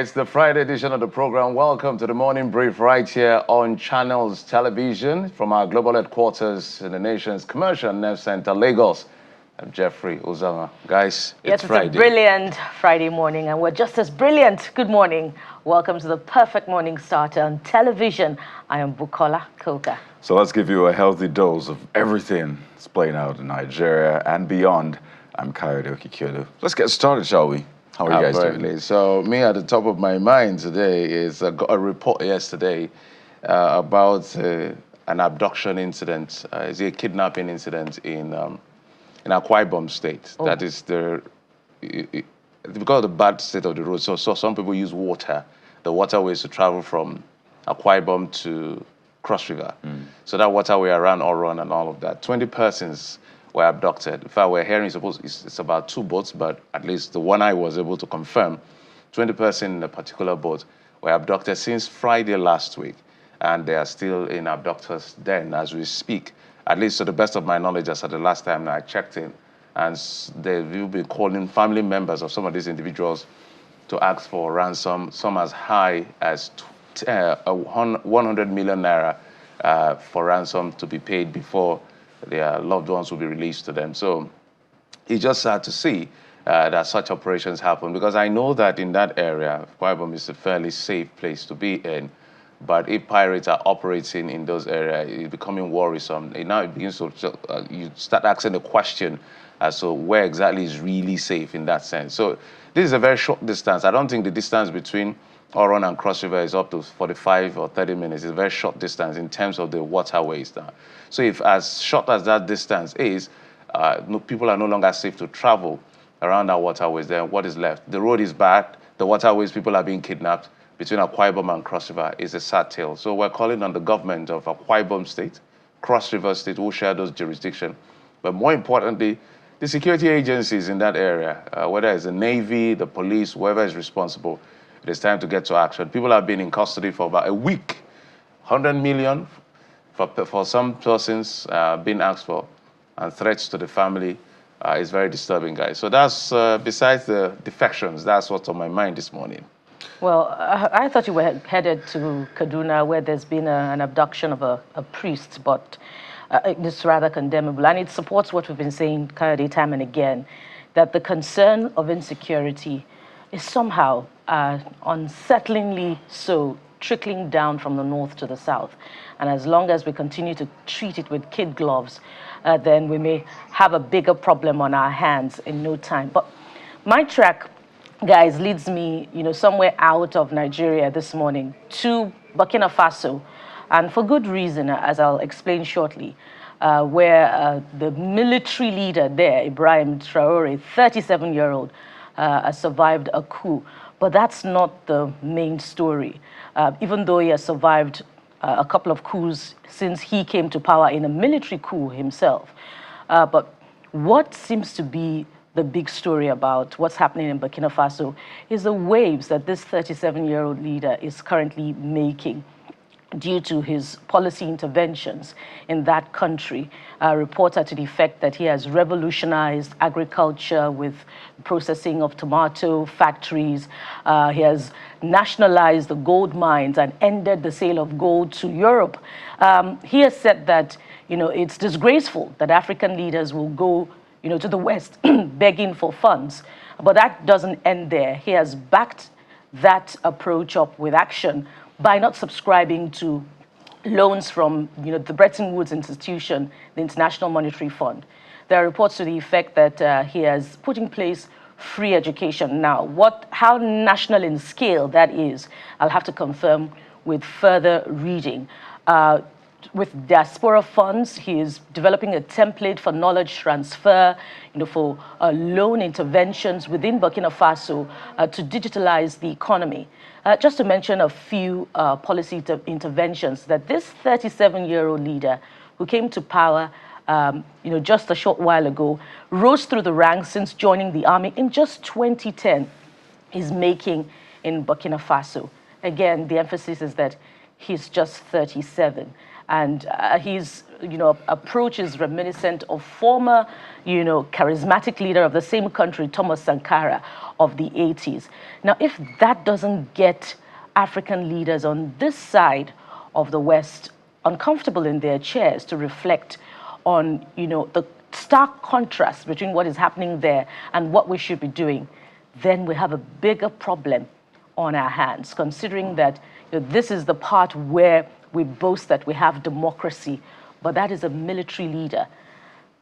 It's the Friday edition of the program. Welcome to the Morning Brief right here on Channels Television from our global headquarters in the nation's commercial nerve center, Lagos. I'm Jeffrey Uzama. Guys, it's Friday. It's a brilliant Friday morning, and we're just as brilliant. Good morning. Welcome to the perfect morning starter on television. I am Bukola Koka. So let's give you a healthy dose of everything that's playing out in Nigeria and beyond. I'm Kayode Okikiodo. Let's get started, shall we? How are you guys doing? So me at the top of my mind today is got a report yesterday about an abduction incident. It's a kidnapping incident in Akwa Ibom State. Oh. That is because of the bad state of the road. So some people use water, the waterways to travel from Akwa Ibom to Cross River. So that waterway around Oron and all of that. 20 persons were abducted. In fact, we're hearing it's about 2 boats, but at least the one I was able to confirm, 20 persons in a particular boat were abducted since Friday last week, and they are still in abductors' den as we speak. At least to the best of my knowledge, as at the last time I checked in, and they will be calling family members of some of these individuals to ask for ransom, some as high as 100 million naira for ransom to be paid before their loved ones will be released to them. So it's just sad to see that such operations happen, because I know that in that area, Akwa Ibom is a fairly safe place to be in. But if pirates are operating in those areas, it's becoming worrisome. Now it begins to, you start asking the question as to where exactly is really safe in that sense. So this is a very short distance. I don't think the distance between Oron and Cross River is up to 45 or 30 minutes. It's a very short distance in terms of the waterways now. So if as short as that distance is, people are no longer safe to travel around our waterways, then what is left? The road is bad. The waterways, people are being kidnapped. Between Akwa Ibom and Cross River is a sad tale. So we're calling on the government of Akwa Ibom State, Cross River State, who share those jurisdictions. But more importantly, the security agencies in that area, whether it's the Navy, the police, whoever is responsible, it is time to get to action. People have been in custody for about a week. 100 million for some persons being asked for, and threats to the family is very disturbing, guys. So that's, besides the defections, that's what's on my mind this morning. Well, I thought you were headed to Kaduna, where there's been an abduction of a priest, but it's rather condemnable. And it supports what we've been saying, Kayode, time and again, that the concern of insecurity is somehow unsettlingly so, trickling down from the north to the south. And as long as we continue to treat it with kid gloves, then we may have a bigger problem on our hands in no time. But my track, guys, leads me, somewhere out of Nigeria this morning to Burkina Faso, and for good reason, as I'll explain shortly, where the military leader there, Ibrahim Traore, 37-year-old, survived a coup. But that's not the main story. Even though he has survived a couple of coups since he came to power in a military coup himself. But what seems to be the big story about what's happening in Burkina Faso is the waves that this 37-year-old leader is currently making due to his policy interventions in that country. Reports are to the effect that he has revolutionized agriculture with processing of tomato factories. He has nationalized the gold mines and ended the sale of gold to Europe. He has said that, it's disgraceful that African leaders will go to the West begging for funds. But that doesn't end there. He has backed that approach up with action by not subscribing to loans from the Bretton Woods institution, the International Monetary Fund. There are reports to the effect that he has put in place free education. Now, how national in scale that is, I'll have to confirm with further reading. With diaspora funds, he is developing a template for knowledge transfer, for loan interventions within Burkina Faso to digitalize the economy. Just to mention a few policy interventions that this 37-year-old leader who came to power just a short while ago, rose through the ranks since joining the army in just 2010, is making in Burkina Faso. Again, the emphasis is that he's just 37. And his, approach is reminiscent of former, charismatic leader of the same country, Thomas Sankara, of the 80s. Now, if that doesn't get African leaders on this side of the West uncomfortable in their chairs to reflect on, the stark contrast between what is happening there and what we should be doing, then we have a bigger problem on our hands, considering that this is the part where we boast that we have democracy, but that is a military leader.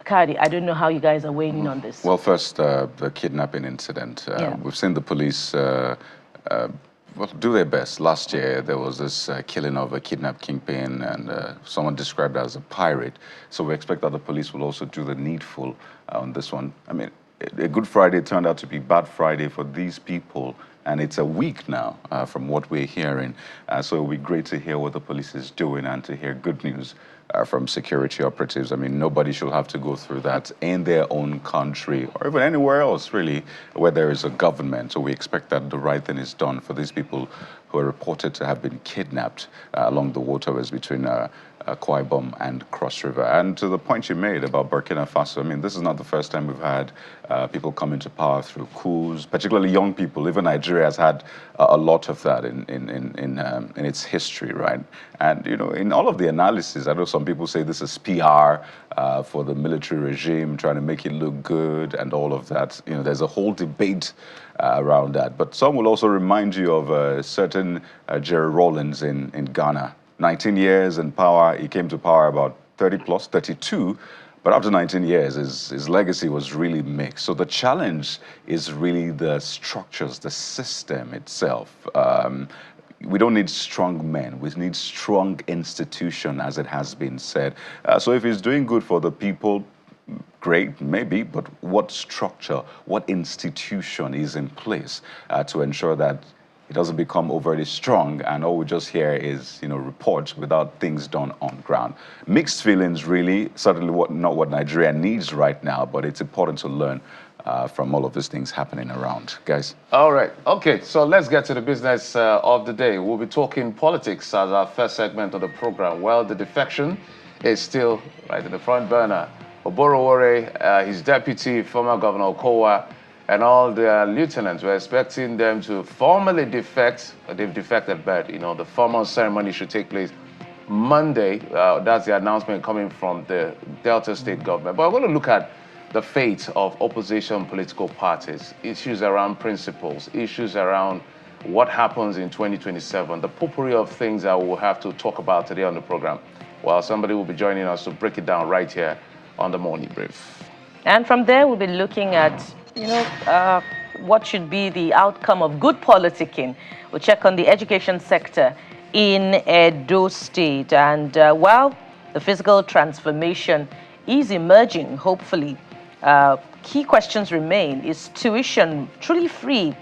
Kadi, I don't know how you guys are weighing in on this. Well, first, the kidnapping incident. We've seen the police do their best. Last year, there was this killing of a kidnapped kingpin, and someone described it as a pirate. So we expect that the police will also do the needful on this one. I mean, a Good Friday turned out to be Bad Friday for these people, and it's a week now from what we're hearing. So it'll be great to hear what the police is doing and to hear good news from security operatives. I mean, nobody should have to go through that in their own country or even anywhere else, really, where there is a government. So we expect that the right thing is done for these people who are reported to have been kidnapped along the waterways between Akwa Ibom and Cross River. And to the point you made about Burkina Faso, I mean, this is not the first time we've had people come into power through coups, particularly young people. Even Nigeria has had a lot of that in its history, right? And, in all of the analysis, I know some people say this is PR for the military regime, trying to make it look good and all of that. There's a whole debate around that. But some will also remind you of a certain Jerry Rawlings in Ghana. 19 years in power, he came to power about 30 plus, 32, but after 19 years, his legacy was really mixed. So the challenge is really the structures, the system itself. We don't need strong men. We need strong institution, as it has been said. So if he's doing good for the people, great, maybe, but what structure, what institution is in place to ensure that it doesn't become overly strong, and all we just hear is, reports without things done on ground. Mixed feelings, really. Certainly not what Nigeria needs right now, but it's important to learn from all of these things happening around. Guys? All right. Okay, so let's get to the business of the day. We'll be talking politics as our first segment of the program. Well, the defection is still right in the front burner. Oborowore, his deputy, former Governor Okowa, and all the lieutenants were expecting them to formally defect. They've defected, but the formal ceremony should take place Monday. That's the announcement coming from the Delta State government. But we're going to look at the fate of opposition political parties, issues around principles, issues around what happens in 2027, the potpourri of things that we'll have to talk about today on the program. Well, somebody will be joining us to break it down right here on the Morning Brief. And from there, we'll be looking at what should be the outcome of good politicking. We'll check on the education sector in Edo State. And while the physical transformation is emerging, hopefully, key questions remain. Is tuition truly free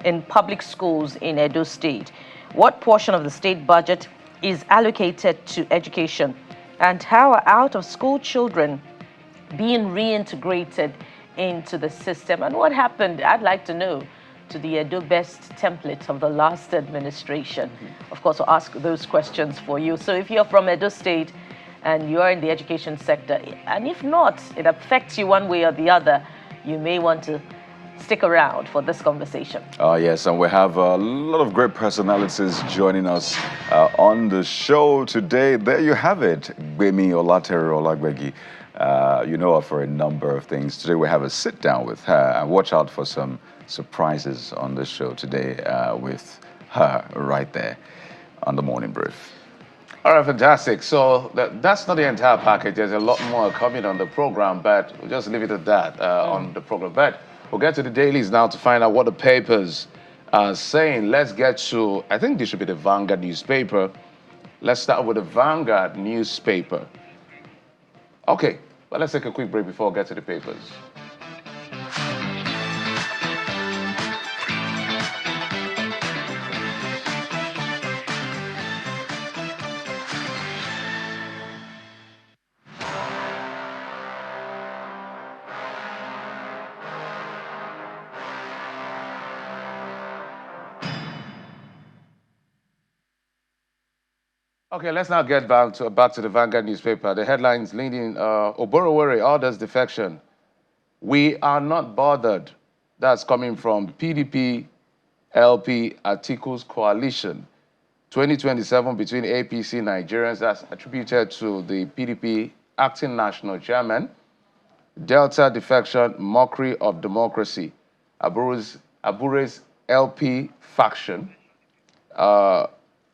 in public schools in Edo State? What portion of the state budget is allocated to education? And how are out-of-school children being reintegrated into the system? And what happened, I'd like to know, to the Edo Best template of the last administration? Of course, I'll ask those questions for you. So if you're from Edo State and you're in the education sector, and if not, it affects you one way or the other, you may want to stick around for this conversation. Yes, and we have a lot of great personalities joining us on the show today. There you have it, Gbemi Olatere Olagbegi. You know her for a number of things. Today we have a sit down with her, and watch out for some surprises on the show today with her right there on the Morning Brief. All right, fantastic. So that's not the entire package. There's a lot more coming on the program, but we'll just leave it at that on the program. But we'll get to the dailies now to find out what the papers are saying. Let's get to, I think this should be the Vanguard newspaper. Let's start with the Vanguard newspaper. Okay, but let's take a quick break before we get to the papers. Okay, let's now get back to the Vanguard newspaper. The headlines leading Oborowere orders defection. We are not bothered. That's coming from PDP LP Atiku's coalition. 2027 between APC Nigerians, that's attributed to the PDP acting national chairman. Delta defection, mockery of democracy. Abure's LP faction.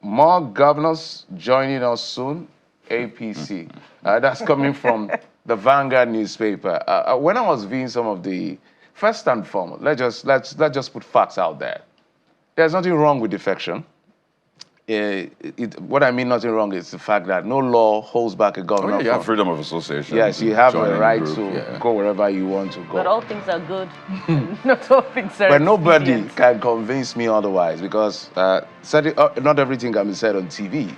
More governors joining us soon, APC. That's coming from the Vanguard newspaper. When I was viewing some of the, first and foremost, let's just put facts out there. There's nothing wrong with defection. What I mean nothing wrong is the fact that no law holds back a governor. Oh, yeah, you have freedom of association. Yes, you have a right to go wherever you want to go. But all things are good. Not all things are But nobody expedient. can convince me otherwise, because not everything can be said on TV.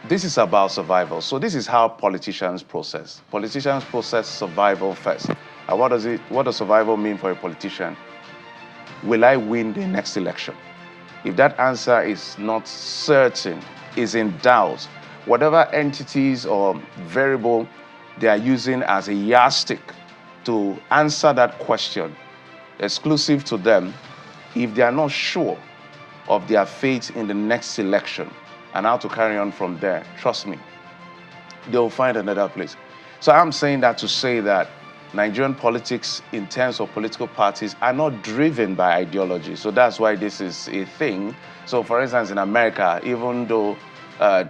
This is about survival. So this is how politicians process. Politicians process survival first. And what does survival mean for a politician? Will I win the next election? If that answer is not certain, is in doubt, whatever entities or variable they are using as a yardstick to answer that question, exclusive to them, if they are not sure of their fate in the next election and how to carry on from there, trust me, they'll find another place. So I'm saying that to say that Nigerian politics in terms of political parties are not driven by ideology. So that's why this is a thing. So for instance, in America, even though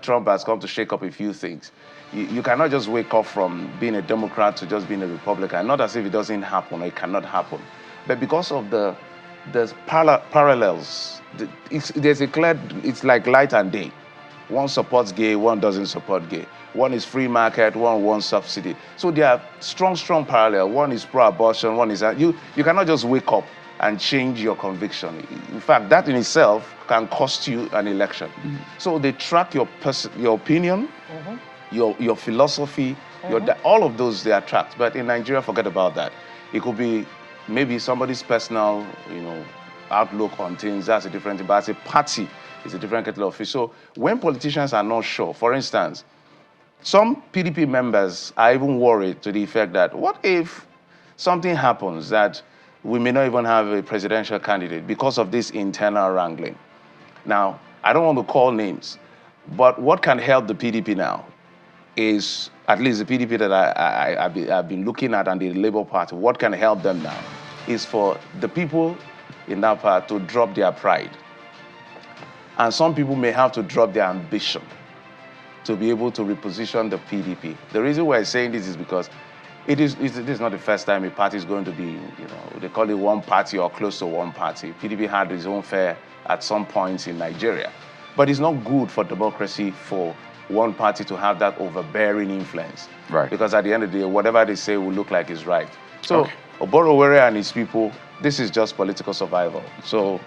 Trump has come to shake up a few things, you cannot just wake up from being a Democrat to just being a Republican. Not as if it doesn't happen or it cannot happen. But because of the parallels, there's a clear, it's like light and day. One supports gay, one doesn't support gay. One is free market, one wants subsidy. So there are strong parallel. One is pro-abortion, one is... You cannot just wake up and change your conviction. In fact, that in itself can cost you an election. Mm-hmm. So they track your opinion, mm-hmm. your philosophy, mm-hmm. All of those they are tracked. But in Nigeria, forget about that. It could be maybe somebody's personal, outlook on things. That's a different thing. But as a party, it's a different kettle of fish. So when politicians are not sure, for instance, some PDP members are even worried to the effect that what if something happens that we may not even have a presidential candidate because of this internal wrangling? Now, I don't want to call names, but what can help the PDP now is, at least the PDP that I've been looking at and the Labour Party, what can help them now is for the people in that part to drop their pride. And some people may have to drop their ambition to be able to reposition the PDP. The reason we're saying this is because this is not the first time a party is going to be, they call it one party or close to one party. PDP had its own fare at some points in Nigeria. But it's not good for democracy for one party to have that overbearing influence. Right. Because at the end of the day, whatever they say will look like is right. So Oborowere and his people, this is just political survival. So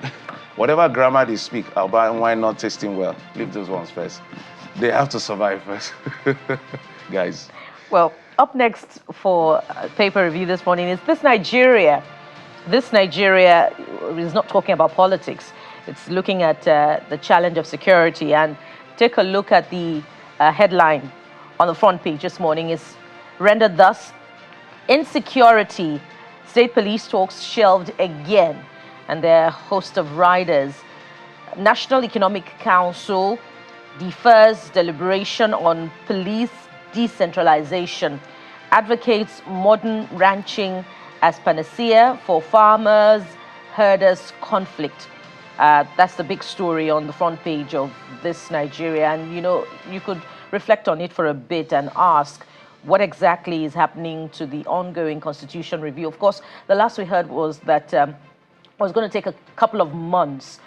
whatever grammar they speak, why not tasting well? Leave those ones first. They have to survive first, guys. Well, up next for paper review this morning is This Nigeria. This Nigeria is not talking about politics. It's looking at the challenge of security. And take a look at the headline on the front page this morning is rendered thus: Insecurity. State police talks shelved again. And there are a host of riders. National Economic Council defers deliberation on police decentralization, advocates modern ranching as panacea for farmers, herders conflict. That's the big story on the front page of This Nigeria. And, you could reflect on it for a bit and ask what exactly is happening to the ongoing constitution review. Of course, the last we heard was that it was going to take a couple of months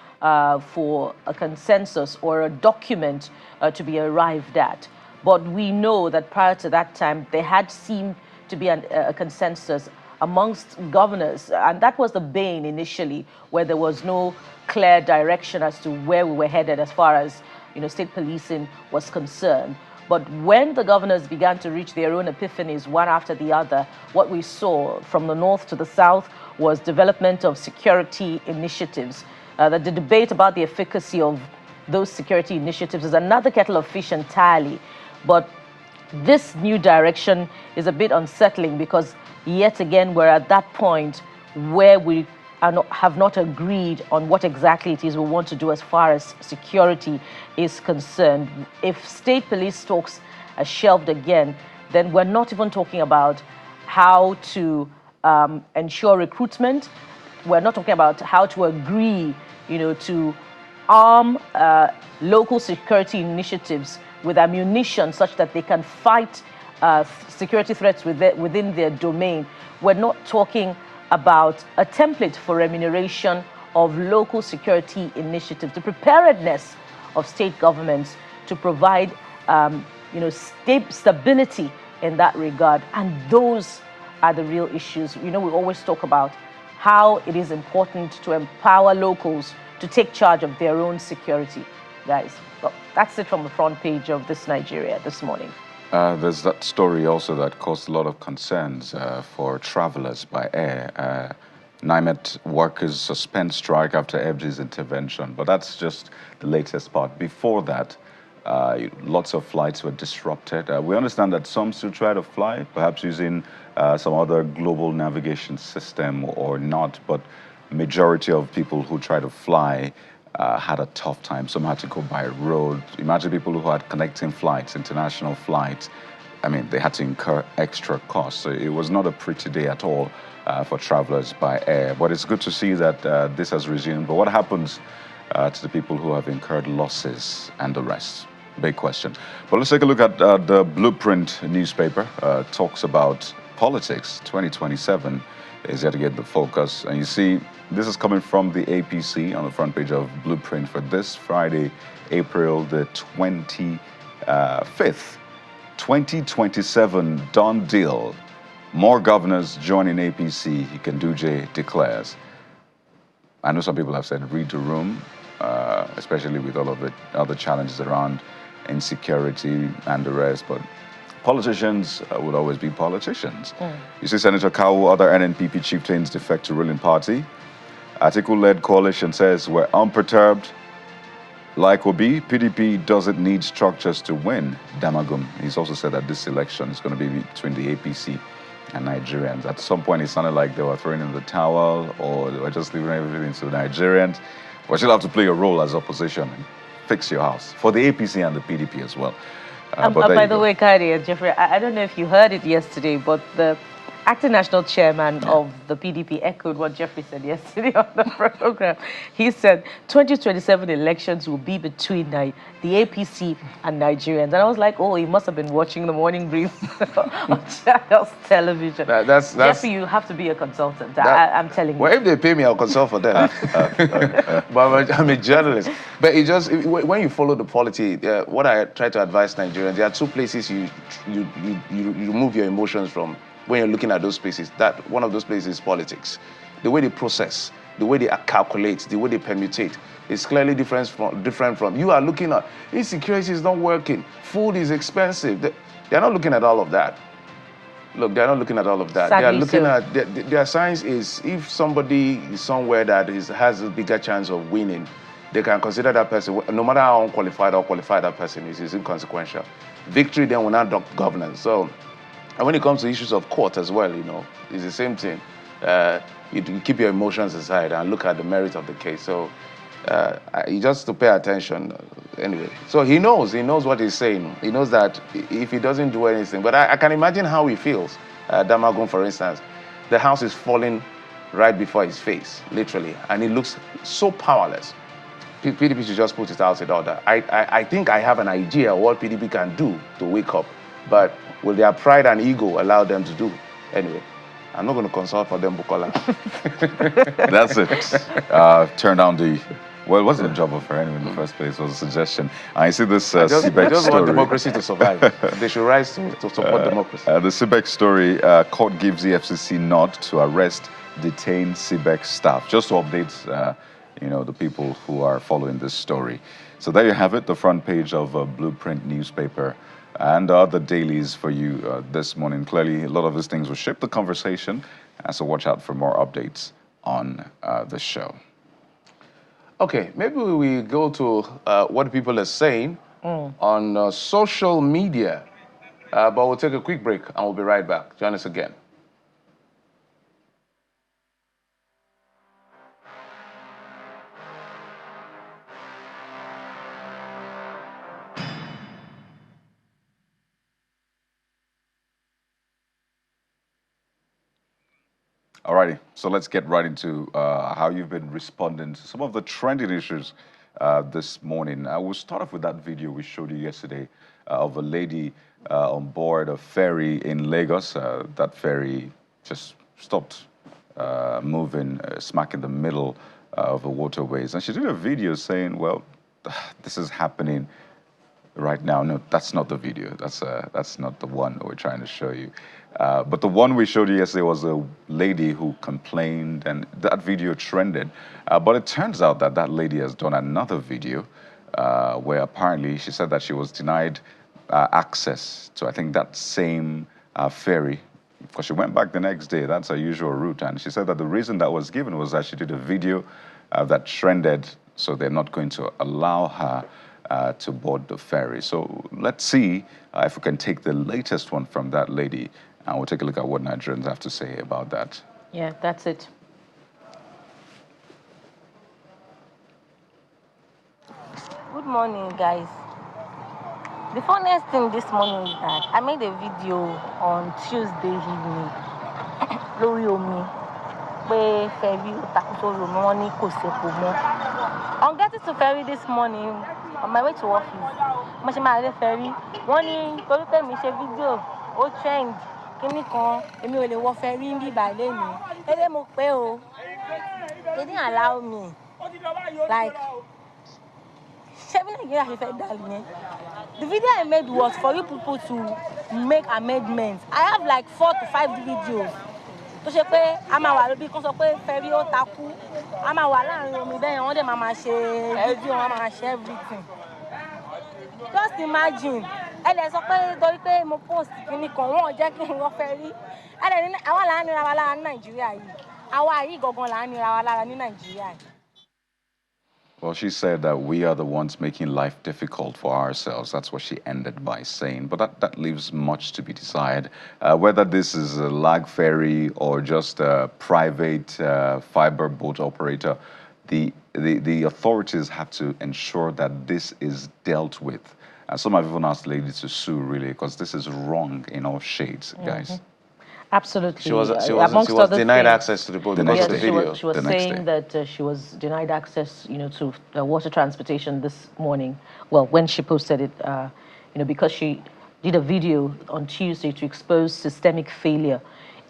for a consensus or a document to be arrived at. But we know that prior to that time, there had seemed to be a consensus amongst governors. And that was the bane initially, where there was no clear direction as to where we were headed as far as state policing was concerned. But when the governors began to reach their own epiphanies one after the other, what we saw from the north to the south was development of security initiatives. The debate about the efficacy of those security initiatives is another kettle of fish entirely. But this new direction is a bit unsettling because yet again we're at that point where we have not agreed on what exactly it is we want to do as far as security is concerned. If state police talks are shelved again, then we're not even talking about how to ensure recruitment. We're not talking about how to agree, to arm local security initiatives with ammunition such that they can fight security threats within their domain. We're not talking about a template for remuneration of local security initiatives, the preparedness of state governments to provide stability in that regard. And those are the real issues. We always talk about how it is important to empower locals to take charge of their own security, guys. Well, that's it from the front page of This Nigeria this morning. There's that story also that caused a lot of concerns for travelers by air. NIMET workers suspend strike after FG's intervention, but that's just the latest part. Before that, lots of flights were disrupted. We understand that some still try to fly, perhaps using some other global navigation system or not, but majority of people who try to fly had a tough time. Some had to go by road. Imagine people who had connecting flights, international flights. I mean, they had to incur extra costs. So it was not a pretty day at all for travelers by air. But it's good to see that this has resumed. But what happens to the people who have incurred losses and the rest? Big question. But let's take a look at the Blueprint newspaper. Talks about politics. 2027 is yet to get the focus. And you see, this is coming from the APC on the front page of Blueprint for this Friday, April the 25th. 2027 done deal. More governors joining APC, Ikanduje declares. I know some people have said read the room, especially with all of the other challenges around insecurity and the rest, but politicians will always be politicians. You see Senator Kawu, other NNPP chieftains defect to ruling party. Atiku-led coalition says we're unperturbed. Like Obi, PDP doesn't need structures to win. Damagum. He's also said that this election is going to be between the APC and Nigerians. At some point, it sounded like they were throwing in the towel or they were just leaving everything to the Nigerians. But you'll have to play a role as opposition and fix your house for the APC and the PDP as well. By the way, Kari and Jeffrey, I don't know if you heard it yesterday, but the acting national chairman of the PDP echoed what Jeffrey said yesterday on the program. He said 2027 elections will be between the APC and Nigerians. And I was like, oh, he must have been watching the morning brief on Channels Television. That's Jeffrey, you have to be a consultant. I'm telling you. Well, if they pay me, I'll consult for them. But I'm a journalist. But when you follow the polity, what I try to advise Nigerians, there are two places you remove your emotions from when you're looking at those spaces. That one of those places is politics. The way they process, the way they calculate, the way they permutate is clearly different from you are looking at insecurity is not working, food is expensive. They're not looking at all of that. Look, they're not looking at all of that. They are looking at their science is if somebody is somewhere that has a bigger chance of winning, they can consider that person, no matter how unqualified or qualified that person is inconsequential. Victory then will not adopt governance. So. And when it comes to issues of court as well, it's the same thing. You keep your emotions aside and look at the merit of the case. So you just to pay attention anyway. So he knows what he's saying. He knows that if he doesn't do anything, but I can imagine how he feels. Damagun, for instance, the house is falling right before his face, literally, and he looks so powerless. PDP should just put it out in order. I think I have an idea of what PDP can do to wake up, but will their pride and ego allow them to do? Anyway, I'm not going to consult for them, Bukola. That's it. Turn down well, it wasn't a job offer anyway in the first place. It was a suggestion. I see this CBEC I just story. want democracy to survive. They should rise to support democracy. The CBEC story, court gives the FCC nod to arrest detained CBEC staff. Just to update, the people who are following this story. So there you have it, the front page of Blueprint newspaper. And other dailies for you this morning. Clearly, a lot of these things will shape the conversation, so watch out for more updates on the show. Okay, maybe we go to what people are saying on social media. But we'll take a quick break and we'll be right back. Join us again. Alrighty, so let's get right into how you've been responding to some of the trending issues this morning. We'll start off with that video we showed you yesterday of a lady on board a ferry in Lagos. That ferry just stopped moving smack in the middle of the waterways. And she did a video saying, well, this is happening right now. No, that's not the video. That's not the one we're trying to show you. But the one we showed you yesterday was a lady who complained, and that video trended. But it turns out that that lady has done another video where apparently she said that she was denied access to, I think, that same ferry, because she went back the next day. That's her usual route. And she said that the reason that was given was that she did a video that trended, so they're not going to allow her to board the ferry. So let's see if we can take the latest one from that lady, and we'll take a look at what Nigerians have to say about that. Yeah, that's it. Good morning, guys. The funniest thing this morning is that I made a video on Tuesday evening lórí omi pé ferry ó takú sórí omi, wọ́n ní kò sépo mọ́. On getting to ferry this morning, on my way to office, mo ṣe máa rí ferry, wọ́n ní torí pé mi ṣe video ó trend kíní kan, èmi ò lè wọ ferry ń bí ìbàlẹ̀ mi. Eré mo pé o, they didn't allow me. Like, the video I made was for you people to make amendments. I have like 4 to 5 videos. To ṣe pé a máa wà lóbi kan sọ pé ferry ó takú, a máa wà láàrin omi bẹ́ẹ̀ wọ́n dẹ̀ máa ṣe video, wọ́n máa ṣe everything. Just imagine, ẹ lè sọ pé torí pé mo post kíní kan wọ́n jẹ́ kí n wọ ferry. Ẹ lè ní àwa là ń nira wa lára ní Nàìjíríà yìí. Àwa yìí gangan là ń nira wa lára ní Nàìjíríà yìí. Well, she said that we are the ones making life difficult for ourselves. That's what she ended by saying. But that leaves much to be decided. Whether this is a lag ferry or just a private fiber boat operator, the authorities have to ensure that this is dealt with. Some have even asked the lady to sue, really, because this is wrong in all shades, guys. Absolutely. She was denied access to the boat because of the video. She was saying that she was denied access, to water transportation this morning. Well, when she posted it, because she did a video on Tuesday to expose systemic failure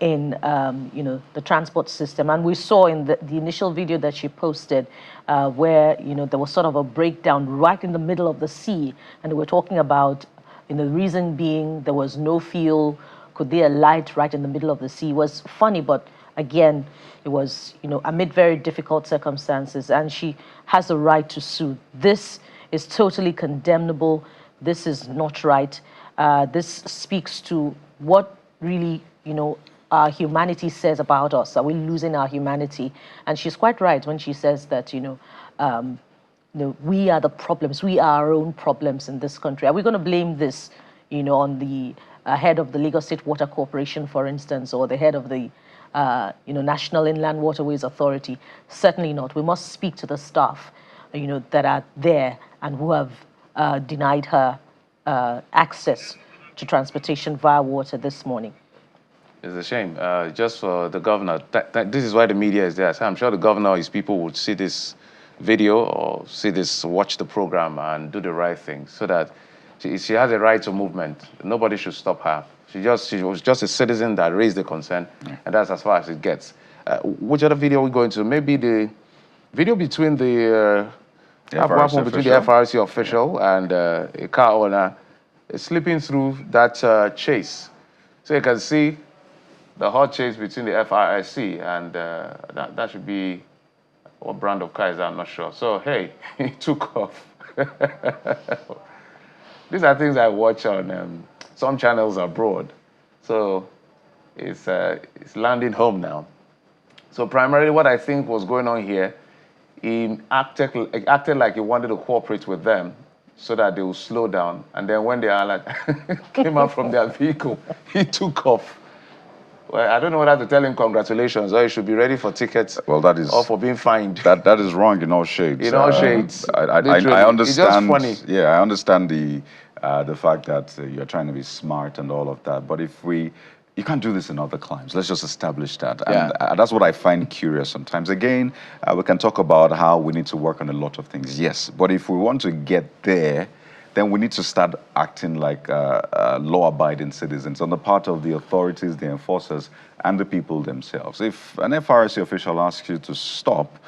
in, the transport system. And we saw in the initial video that she posted where, there was sort of a breakdown right in the middle of the sea. And we're talking about, the reason being there was no fuel. Could there light right in the middle of the sea? It was funny, but again, it was, amid very difficult circumstances, and she has a right to sue. This is totally condemnable. This is not right. This speaks to what really, our humanity says about us. Are we losing our humanity? And she's quite right when she says that, we are the problems. We are our own problems in this country. Are we going to blame this, on the head of the Lagos State Water Corporation, for instance, or the head of the National Inland Waterways Authority? Certainly not. We must speak to the staff, that are there and who have denied her access to transportation via water this morning. It's a shame. Just for the governor, this is why the media is there. So I'm sure the governor or his people would see this video or watch the program and do the right thing so that she has a right to movement. Nobody should stop her. She was just a citizen that raised the concern, and that's as far as it gets. Which other video are we going to? Maybe the video between the FRC official and a car owner slipping through that chase. So you can see the hot chase between the FRC and that should be what brand of car is that? I'm not sure. So hey, he took off. These are things I watch on some channels abroad. So it's landing home now. So primarily what I think was going on here he acted like he wanted to cooperate with them so that they will slow down. And then when they are like came out from their vehicle, he took off. Well, I don't know whether to tell him congratulations or he should be ready for tickets. Well, that is, or for being fined. That is wrong in all shades. In all shades. I understand. It's just funny. Yeah, I understand the fact that you're trying to be smart and all of that. But you can't do this in other climes. Let's just establish that. And that's what I find curious sometimes. Again, we can talk about how we need to work on a lot of things. Yes, but if we want to get there, then we need to start acting like law-abiding citizens on the part of the authorities, the enforcers, and the people themselves. If an FRC official asks you to stop,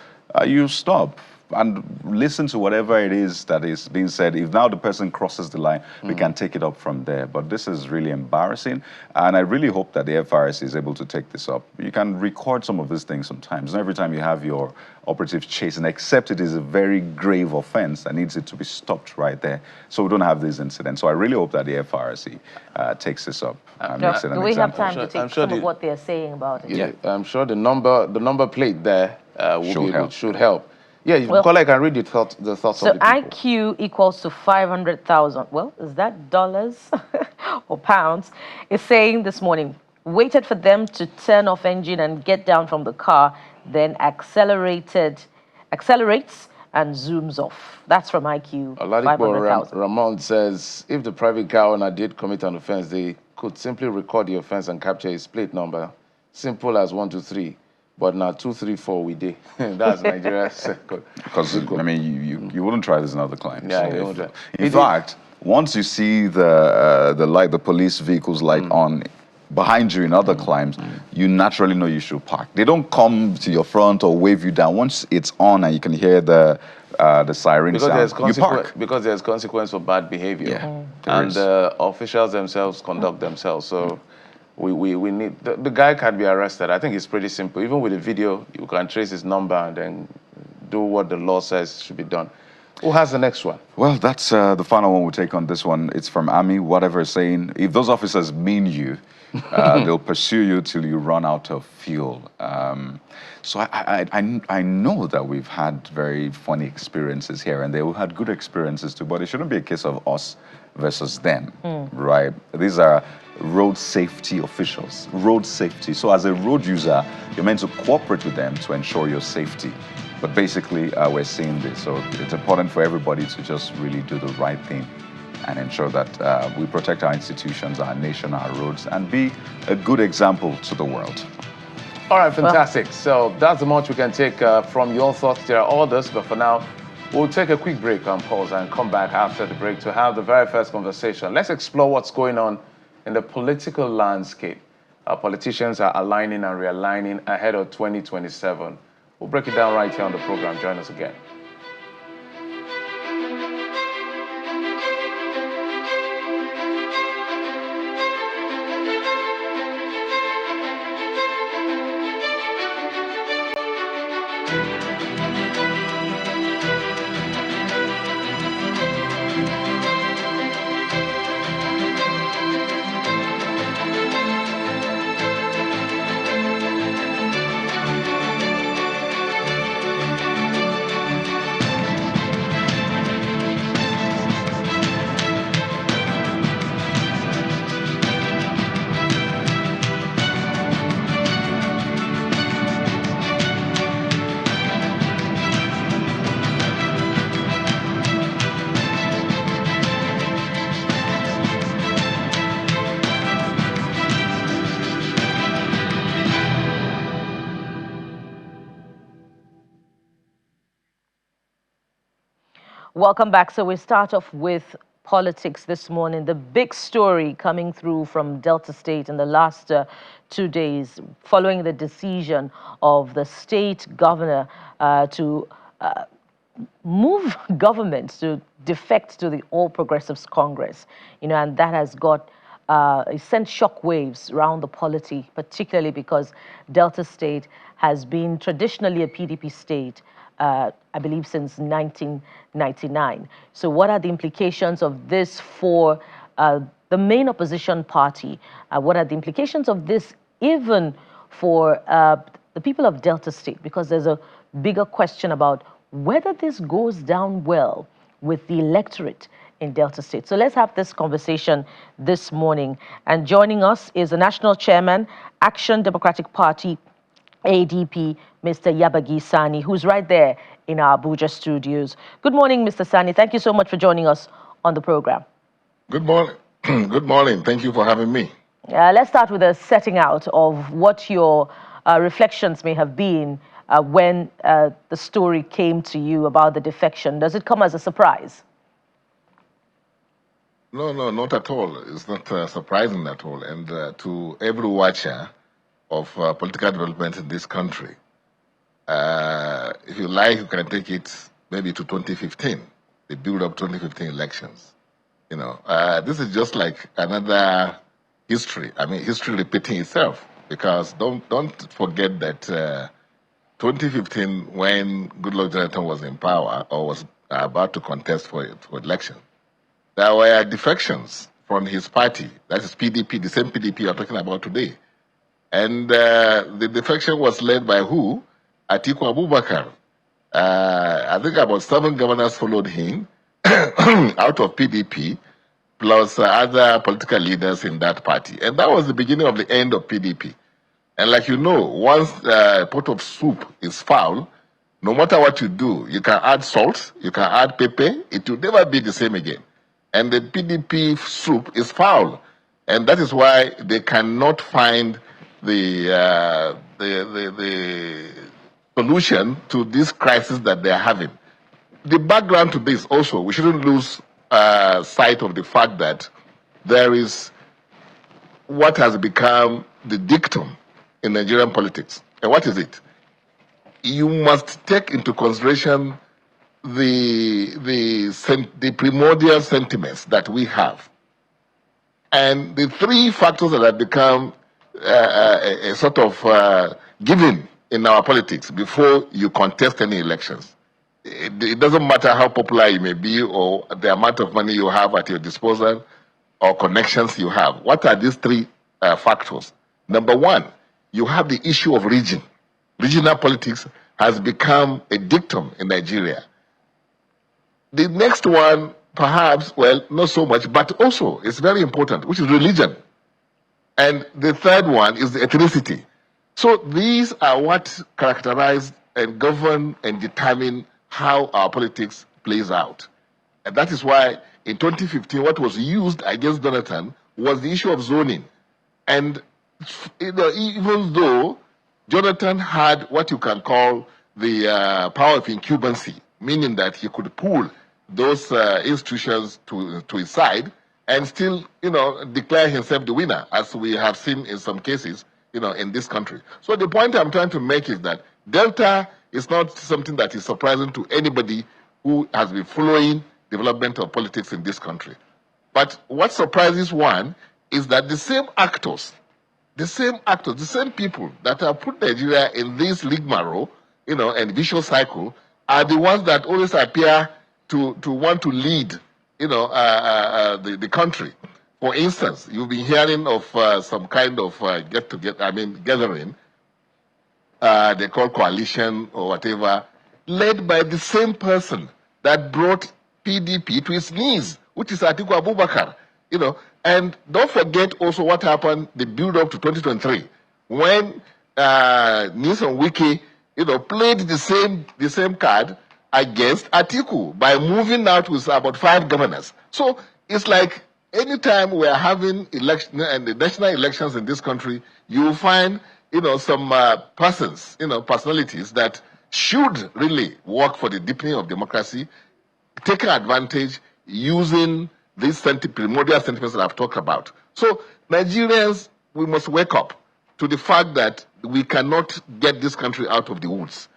you stop and listen to whatever it is that is being said. If now the person crosses the line, we can take it up from there. But this is really embarrassing, and I really hope that the FRC is able to take this up. You can record some of these things sometimes. Not every time you have your operative chasing, except it is a very grave offense that needs it to be stopped right there, so we don't have these incidents. So I really hope that the FRC takes this up. Do we have time to take some of what they're saying about it? Yeah, I'm sure the number plate there should help. Yeah, Well, Kola, I can read the thoughts of the people. So IQ equals to 500,000. Well, is that dollars or pounds? It's saying this morning, waited for them to turn off engine and get down from the car, then accelerates and zooms off. That's from IQ. Oladipo Ramon says, if the private car owner did commit an offense, they could simply record the offense and capture his plate number. Simple as 1, 2, 3. But now 2, 3, 4 we did. That's Nigeria's. Because I mean, you wouldn't try this in other climes. Yeah, you won't try. In fact, once you see the police vehicles light on behind you in other climes, you naturally know you should park. They don't come to your front or wave you down. Once it's on and you can hear the siren sound, you park. Because there's consequence for bad behavior. Yeah, and the officials themselves conduct themselves. So we need, the guy can be arrested. I think it's pretty simple. Even with the video, you can trace his number and then do what the law says should be done. Who has the next one? Well, that's the final one we'll take on this one. It's from Ami, whatever saying, if those officers mean you, they'll pursue you till you run out of fuel. So I know that we've had very funny experiences here, and they have had good experiences too, but it shouldn't be a case of us versus them, right? These are road safety officials, road safety. So as a road user, you're meant to cooperate with them to ensure your safety. But basically, we're seeing this. So it's important for everybody to just really do the right thing and ensure that we protect our institutions, our nation, our roads, and be a good example to the world. All right, fantastic. So that's the much we can take from your thoughts. There are others, but for now, we'll take a quick break and pause and come back after the break to have the very first conversation. Let's explore what's going on in the political landscape. Our politicians are aligning and realigning ahead of 2027. We'll break it down right here on the program. Join us again. Welcome back. So we start off with politics this morning. The big story coming through from Delta State in the last 2 days, following the decision of the state governor to move government to defect to the All Progressives Congress, and that has got sent shockwaves around the polity, particularly because Delta State has been traditionally a PDP state, I believe since 1999. So what are the implications of this for the main opposition party? What are the implications of this even for the people of Delta State? Because there's a bigger question about whether this goes down well with the electorate in Delta State. So let's have this conversation this morning. And joining us is the National Chairman, Action Democratic Party, ADP, Mr. Yabagi Sani, who's right there in our Abuja studios. Good morning, Mr. Sani. Thank you so much for joining us on the program. Good morning. Good morning. Thank you for having me. Let's start with a setting out of what your reflections may have been when the story came to you about the defection. Does it come as a surprise? No, not at all. It's not surprising at all. And to every watcher of political development in this country, if you like, you can take it maybe to 2015, the build-up 2015 elections. You know, this is just like another history. I mean, history repeating itself. Because don't forget that 2015, when Goodluck Jonathan was in power or was about to contest for election, there were defections from his party. That is PDP, the same PDP you're talking about today. And the defection was led by who? Atiku Abubakar. I think about 7 governors followed him out of PDP, plus other political leaders in that party. And that was the beginning of the end of PDP. And like you know, once a pot of soup is foul, no matter what you do, you can add salt, you can add pepper, it will never be the same again. And the PDP soup is foul. And that is why they cannot find the solution to this crisis that they are having. The background to this also, we shouldn't lose sight of the fact that there is what has become the dictum in Nigerian politics. And what is it? You must take into consideration the primordial sentiments that we have. And the 3 factors that have become a sort of given in our politics before you contest any elections. It doesn't matter how popular you may be or the amount of money you have at your disposal or connections you have. What are these 3 factors? Number 1, you have the issue of region. Regional politics has become a dictum in Nigeria. The next one, perhaps, well, not so much, but also it's very important, which is religion. And the third one is the ethnicity. So these are what characterize and govern and determine how our politics plays out. And that is why in 2015, what was used against Jonathan was the issue of zoning. And even though Jonathan had what you can call the power of incumbency, meaning that he could pull those institutions to his side and still, declare himself the winner, as we have seen in some cases, in this country. So the point I'm trying to make is that Delta is not something that is surprising to anybody who has been following development of politics in this country. But what surprises one is that the same actors, the same people that have put Nigeria in this rigmarole, and vicious cycle, are the ones that always appear to want to lead, the country. For instance, you've been hearing of some kind of gathering, they call coalition or whatever, led by the same person that brought PDP to its knees, which is Atiku Abubakar. And don't forget also what happened the build-up to 2023, when Nyesom Wike, played the same card against Atiku by moving out with about 5 governors. So it's like anytime we are having election and the national elections in this country, you will find some persons, personalities that should really work for the deepening of democracy, taking advantage, using these primordial sentiments that I've talked about. So Nigerians, we must wake up to the fact that we cannot get this country out of the woods,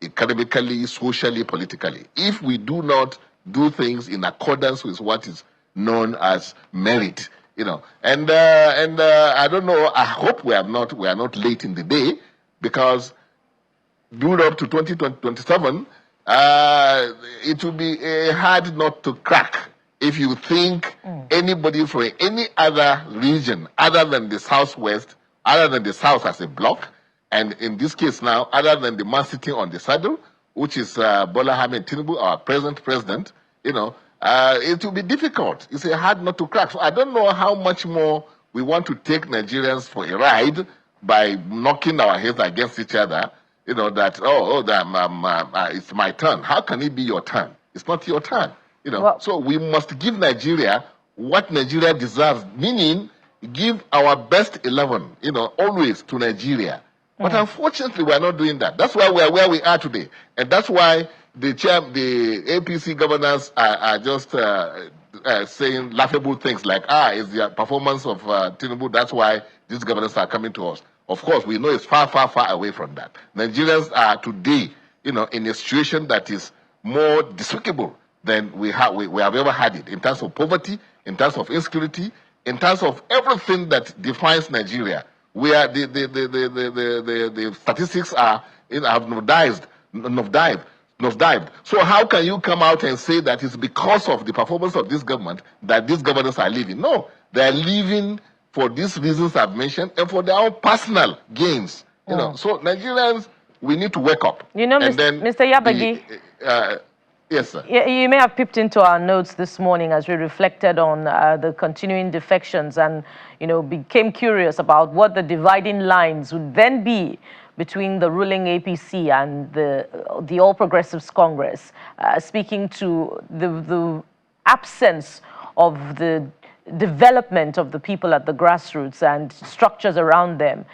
academically, socially, politically, if we do not do things in accordance with what is known as merit. And I don't know. I hope we are not late in the day, because build up to 2027, it will be hard not to crack if you think anybody from any other region other than the Southwest, other than the South as a bloc, and in this case now, other than the man sitting on the saddle, which is Bola Ahmed Tinubu, our present president, it will be difficult. It's a hard nut to crack. So I don't know how much more we want to take Nigerians for a ride by knocking our heads against each other, it's my turn. How can it be your turn? It's not your turn. Well, so we must give Nigeria what Nigeria deserves, meaning give our best 11, always to Nigeria. But unfortunately, we are not doing that. That's why we are where we are today. And that's why the APC governors are just saying laughable things like, it's the performance of Tinubu. That's why these governors are coming to us. Of course, we know it's far, far, far away from that. Nigerians are today, in a situation that is more despicable than we have ever had it, in terms of poverty, in terms of insecurity, in terms of everything that defines Nigeria. Where the statistics have nosedived. So how can you come out and say that it's because of the performance of this government that these governors are leaving? No, they are leaving for these reasons I've mentioned and for their own personal gains. So Nigerians, we need to wake up. Mr. Yabagi. Yes, sir. You may have peeped into our notes this morning as we reflected on the continuing defections and, became curious about what the dividing lines would then be between the ruling APC and the All Progressives Congress, speaking to the absence of the development of the people at the grassroots and structures around them,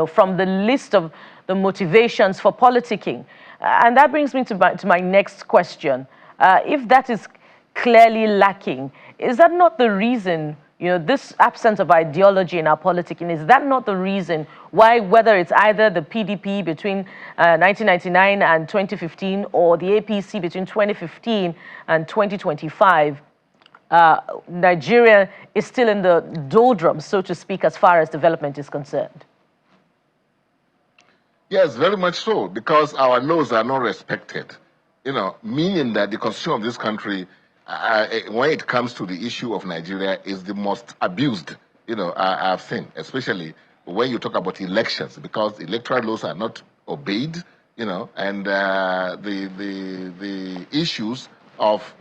from the list of the motivations for politicking. And that brings me to my next question. If that is clearly lacking, is that not the reason, this absence of ideology in our politicking, is that not the reason why, whether it's either the PDP between 1999 and 2015 or the APC between 2015 and 2025, Nigeria is still in the doldrums, so to speak, as far as development is concerned? Yes, very much so, because our laws are not respected, meaning that the constitution of this country, when it comes to the issue of Nigeria, is the most abused, I've seen, especially when you talk about elections, because electoral laws are not obeyed, and the issues of,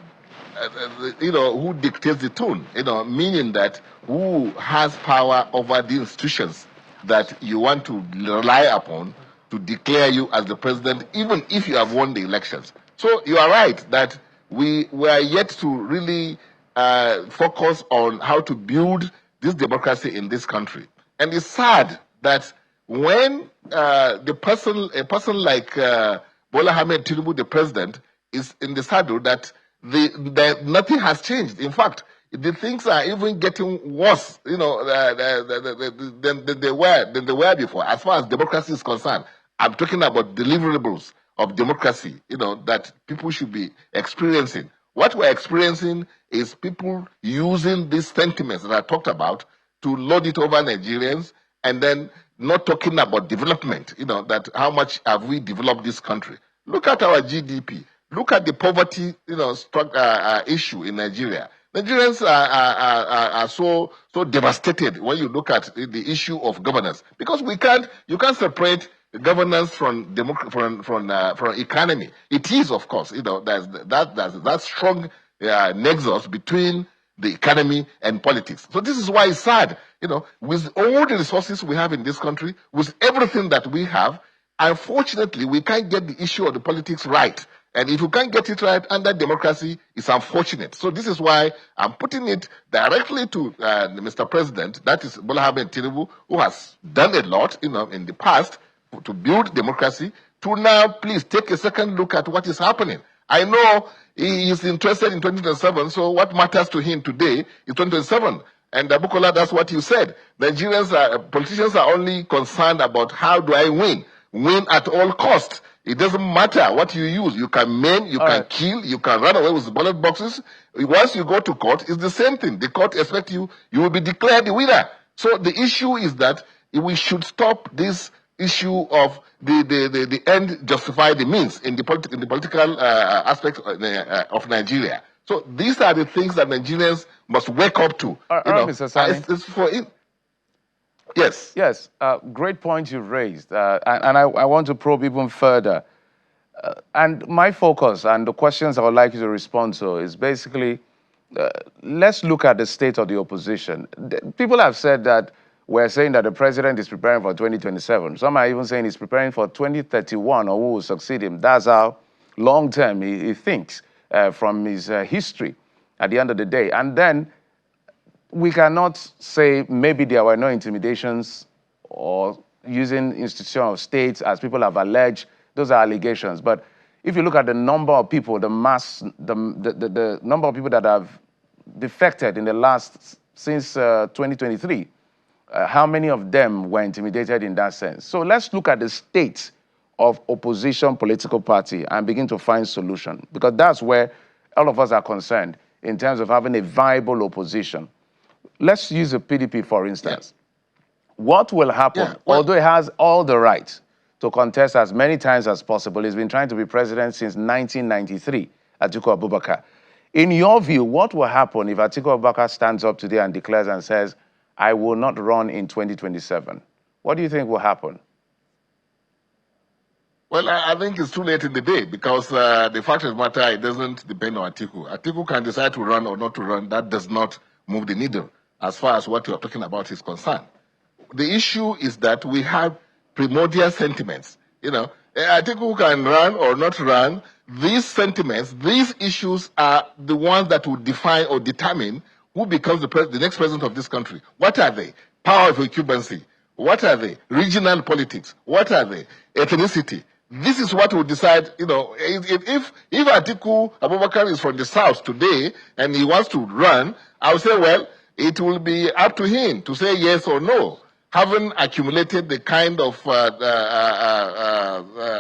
who dictates the tone, meaning that who has power over the institutions that you want to rely upon to declare you as the president, even if you have won the elections. So you are right that we are yet to really focus on how to build this democracy in this country. And it's sad that when a person like Bola Ahmed Tinubu, the president, is in the saddle, that nothing has changed. In fact, the things are even getting worse, than they were before. As far as democracy is concerned, I'm talking about deliverables of democracy, that people should be experiencing. What we're experiencing is people using these sentiments that I talked about to load it over Nigerians, and then not talking about development, that how much have we developed this country. Look at our GDP. Look at the poverty, issue in Nigeria. Nigerians are so devastated when you look at the issue of governance, because you can't separate governance from economy. It is, of course, there's that strong nexus between the economy and politics. So this is why it's sad, with all the resources we have in this country, with everything that we have, unfortunately, we can't get the issue of the politics right. And if you can't get it right under democracy, it's unfortunate. So this is why I'm putting it directly to Mr. President, that is Bola Ahmed Tinubu, who has done a lot, in the past to build democracy, to now please take a second look at what is happening. I know he is interested in 2027, so what matters to him today is 2027. And Abukola, that's what you said. Politicians are only concerned about how do I win at all costs. It doesn't matter what you use. You can maim, you can kill, you can run away with ballot boxes. Once you go to court, it's the same thing. The court expects you will be declared the winner. So the issue is that we should stop this issue of the end justify the means in the political aspect of Nigeria. So these are the things that Nigerians must wake up to. Mr. Sani. It's for it. Yes. Yes, great point you raised. And I want to probe even further. And my focus and the questions I would like you to respond to is basically, let's look at the state of the opposition. People have said that we're saying that the president is preparing for 2027. Some are even saying he's preparing for 2031 or who will succeed him. That's how long-term he thinks from his history at the end of the day. And then we cannot say maybe there were no intimidations or using institution of states as people have alleged. Those are allegations. But if you look at the number of people, the number of people that have defected in the last, since 2023, how many of them were intimidated in that sense? So let's look at the state of opposition political party and begin to find solution, because that's where all of us are concerned in terms of having a viable opposition. Let's use the PDP, for instance. What will happen? Although it has all the right to contest as many times as possible, he's been trying to be president since 1993, Atiku Abubakar. In your view, what will happen if Atiku Abubakar stands up today and declares and says, I will not run in 2027? What do you think will happen? Well, I think it's too late in the day, because the fact of the matter, it doesn't depend on Atiku. Atiku can decide to run or not to run. That does not move the needle as far as what you're talking about is concerned. The issue is that we have primordial sentiments. You know, Atiku can run or not run. These sentiments, these issues are the ones that will define or determine who becomes the next president of this country. What are they? Power of incumbency. What are they? Regional politics. What are they? Ethnicity. This is what will decide, you know, if Atiku Abubakar is from the south today and he wants to run, I would say, well, it will be up to him to say yes or no, having accumulated the kind of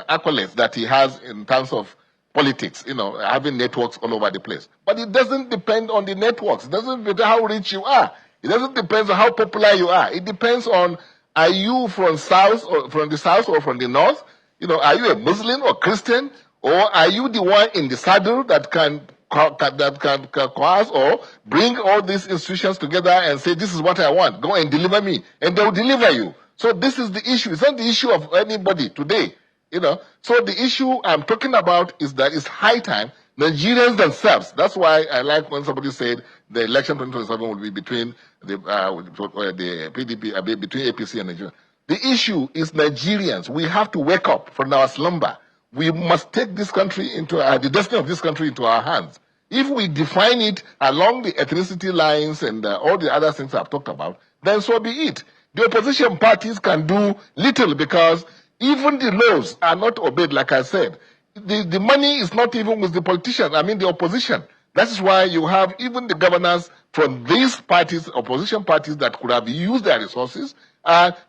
accolades that he has in terms of politics, you know, having networks all over the place. But it doesn't depend on the networks. It doesn't matter how rich you are. It doesn't depend on how popular you are. It depends on, are you from south or from the south or from the north? You know, are you a Muslim or Christian, or are you the one in the saddle that can coerce or bring all these institutions together and say, this is what I want, go and deliver me, and they will deliver you. So this is the issue. It's not the issue of anybody today, you know. So the issue I'm talking about is that it's high time Nigerians themselves. That's why I like when somebody said the election 2027 will be between the PDP, between APC and Nigeria. The issue is Nigerians. We have to wake up from our slumber. We must take this country into the destiny of this country into our hands. If we define it along the ethnicity lines and all the other things I've talked about, then so be it. The opposition parties can do little, because even the laws are not obeyed, like I said. The money is not even with the politicians, I mean the opposition. That is why you have even the governors from these parties, opposition parties, that could have used their resources,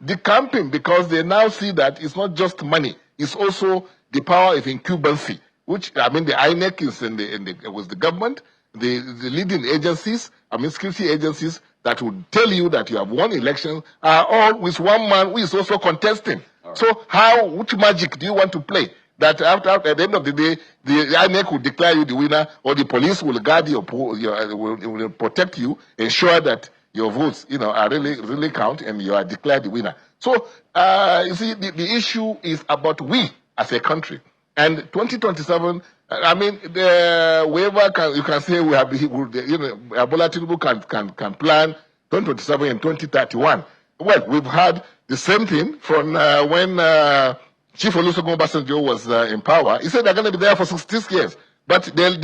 decamping, because they now see that it's not just money, it's also the power of incumbency, which, I mean, the INEC is with the government, the leading agencies, I mean, security agencies that would tell you that you have won elections are all with one man who is also contesting. Right. So which magic do you want to play? That at the end of the day, the INEC will declare you the winner, or the police will guard will protect you, ensure that your votes, you know, are really count and you are declared the winner. So, you see, the issue is about we as a country. And 2027, I mean, whoever you can say we have, you know, Bola Tinubu can plan 2027 and 2031. Well, we've had the same thing from when Chief Olusegun Obasanjo was in power. He said they're going to be there for 66 years, but they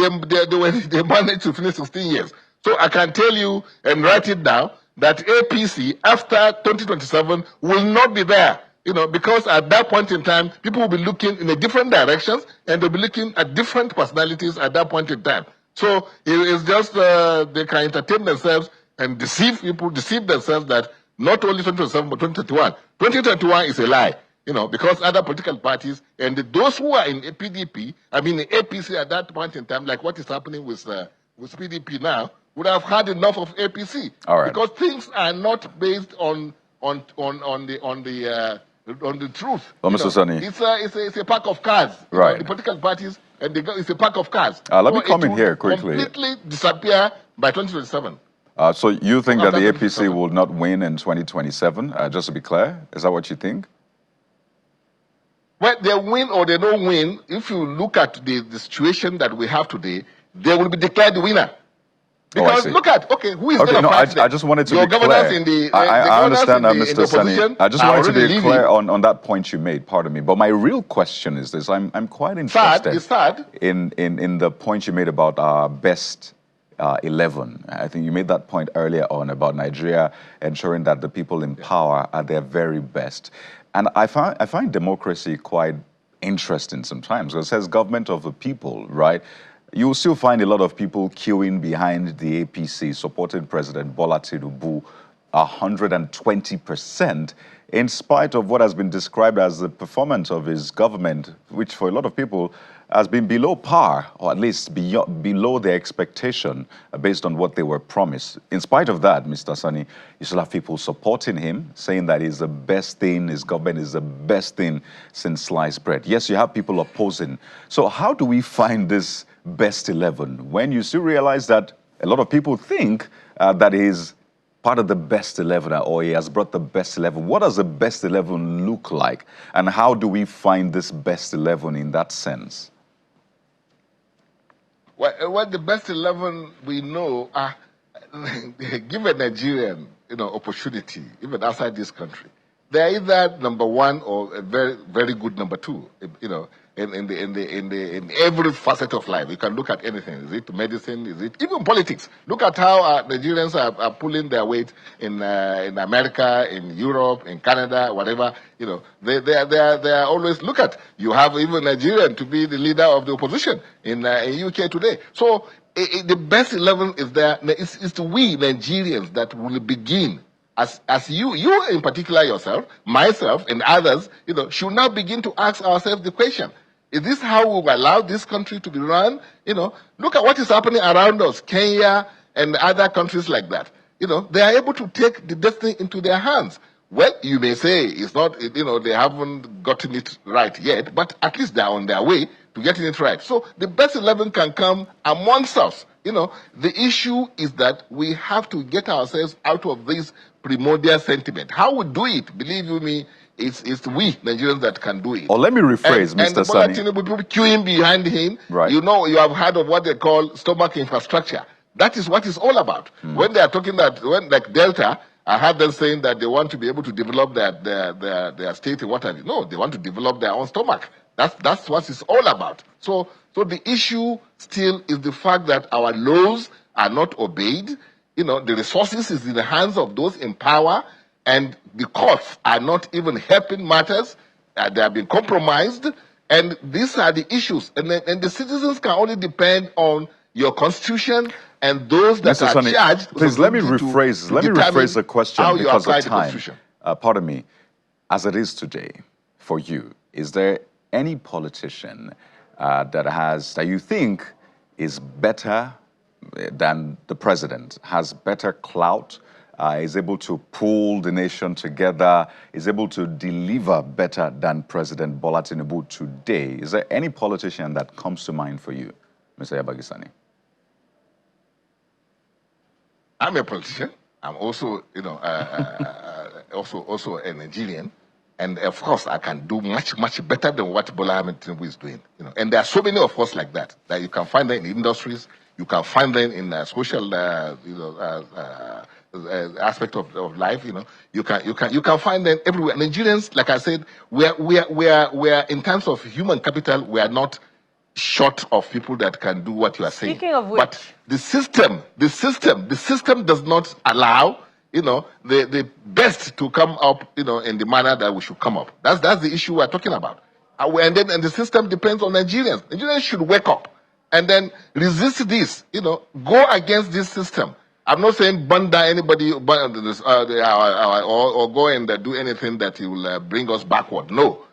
managed to finish 16 years. So I can tell you and write it down that APC after 2027 will not be there, you know, because at that point in time, people will be looking in a different directions and they'll be looking at different personalities at that point in time. So it's just they can entertain themselves and deceive people, deceive themselves that not only 2027 but 2021. 2021 is a lie, you know, because other political parties and those who are in PDP, I mean the APC at that point in time, like what is happening with PDP now, would have had enough of APC. All right. Because things are not based on the truth. Well, Mr. Sani, it's a pack of cards. Right. You know, the political parties, and it's a pack of cards. Let me come in here quickly. Completely disappear by 2027. So you think that the APC will not win in 2027? Just to be clear, is that what you think? Whether they win or they don't win, if you look at the situation that we have today, they will be declared the winner. Because look at, who is going to fight them? I just wanted to Your be clear. I understand that, Mr. Sani. I just wanted to be clear on that point you made, pardon me. But my real question is this. I'm quite interested in the point you made about our best 11. I think you made that point earlier on about Nigeria ensuring that the people in power are their very best. And I find democracy quite interesting sometimes. It says government of the people, right? You'll still find a lot of people queuing behind the APC, supporting President Bola Tinubu 120%, in spite of what has been described as the performance of his government, which for a lot of people has been below par, or at least below their expectation based on what they were promised. In spite of that, Mr. Sani, you still have people supporting him, saying that he's the best thing, his government is the best thing since sliced bread. Yes, you have people opposing. So how do we find this best 11 when you still realize that a lot of people think that he's part of the best 11 or he has brought the best 11? What does the best 11 look like? And how do we find this best 11 in that sense? Well, the best 11 we know are give a Nigerian, opportunity, even outside this country. They're either number one or a very, very good number two, in every facet of life. You can look at anything. Is it medicine? Is it even politics? Look at how Nigerians are pulling their weight in America, in Europe, in Canada, whatever. They are always, look at, you have even Nigerian to be the leader of the opposition in UK today. So the best 11 is there. It's we Nigerians that will begin. As you in particular yourself, myself, and others, should now begin to ask ourselves the question: is this how we will allow this country to be run? Look at what is happening around us, Kenya and other countries like that. They are able to take the destiny into their hands. Well, you may say it's not, they haven't gotten it right yet, but at least they're on their way to getting it right. So the best 11 can come amongst us. The issue is that we have to get ourselves out of this primordial sentiment. How we do it, believe you me, it's we Nigerians that can do it. Or let me rephrase, Mr. Sani. And people queuing behind him, right. You have heard of what they call stomach infrastructure. That is what it's all about. When they are talking like Delta, I heard them saying that they want to be able to develop their state and what have you. No, they want to develop their own stomach. That's what it's all about. So the issue still is the fact that our laws are not obeyed. The resources is in the hands of those in power, and the courts are not even helping matters. They have been compromised, and these are the issues. And the citizens can only depend on your constitution and those that Mr. are Sani, charged. please let me rephrase the question because of time. Pardon me. As it is today, for you, is there any politician that you think is better than the president, has better clout, is able to pull the nation together, is able to deliver better than President Bola Tinubu today? Is there any politician that comes to mind for you, Mr. Yabagisani? I'm a politician. I'm also, also a Nigerian. And of course, I can do much, much better than what Bola Ahmed Tinubu is doing. And there are so many of us like that you can find them in industries, you can find them in social, aspect of life. You can find them everywhere. Nigerians, like I said, we are in terms of human capital, we are not short of people that can do what you are saying. Speaking of which, but the system does not allow the best to come up, in the manner that we should come up. That's the issue we're talking about. And the system depends on Nigerians. Nigerians should wake up and then resist this, go against this system. I'm not saying burn down anybody or go and do anything that will bring us backward. No.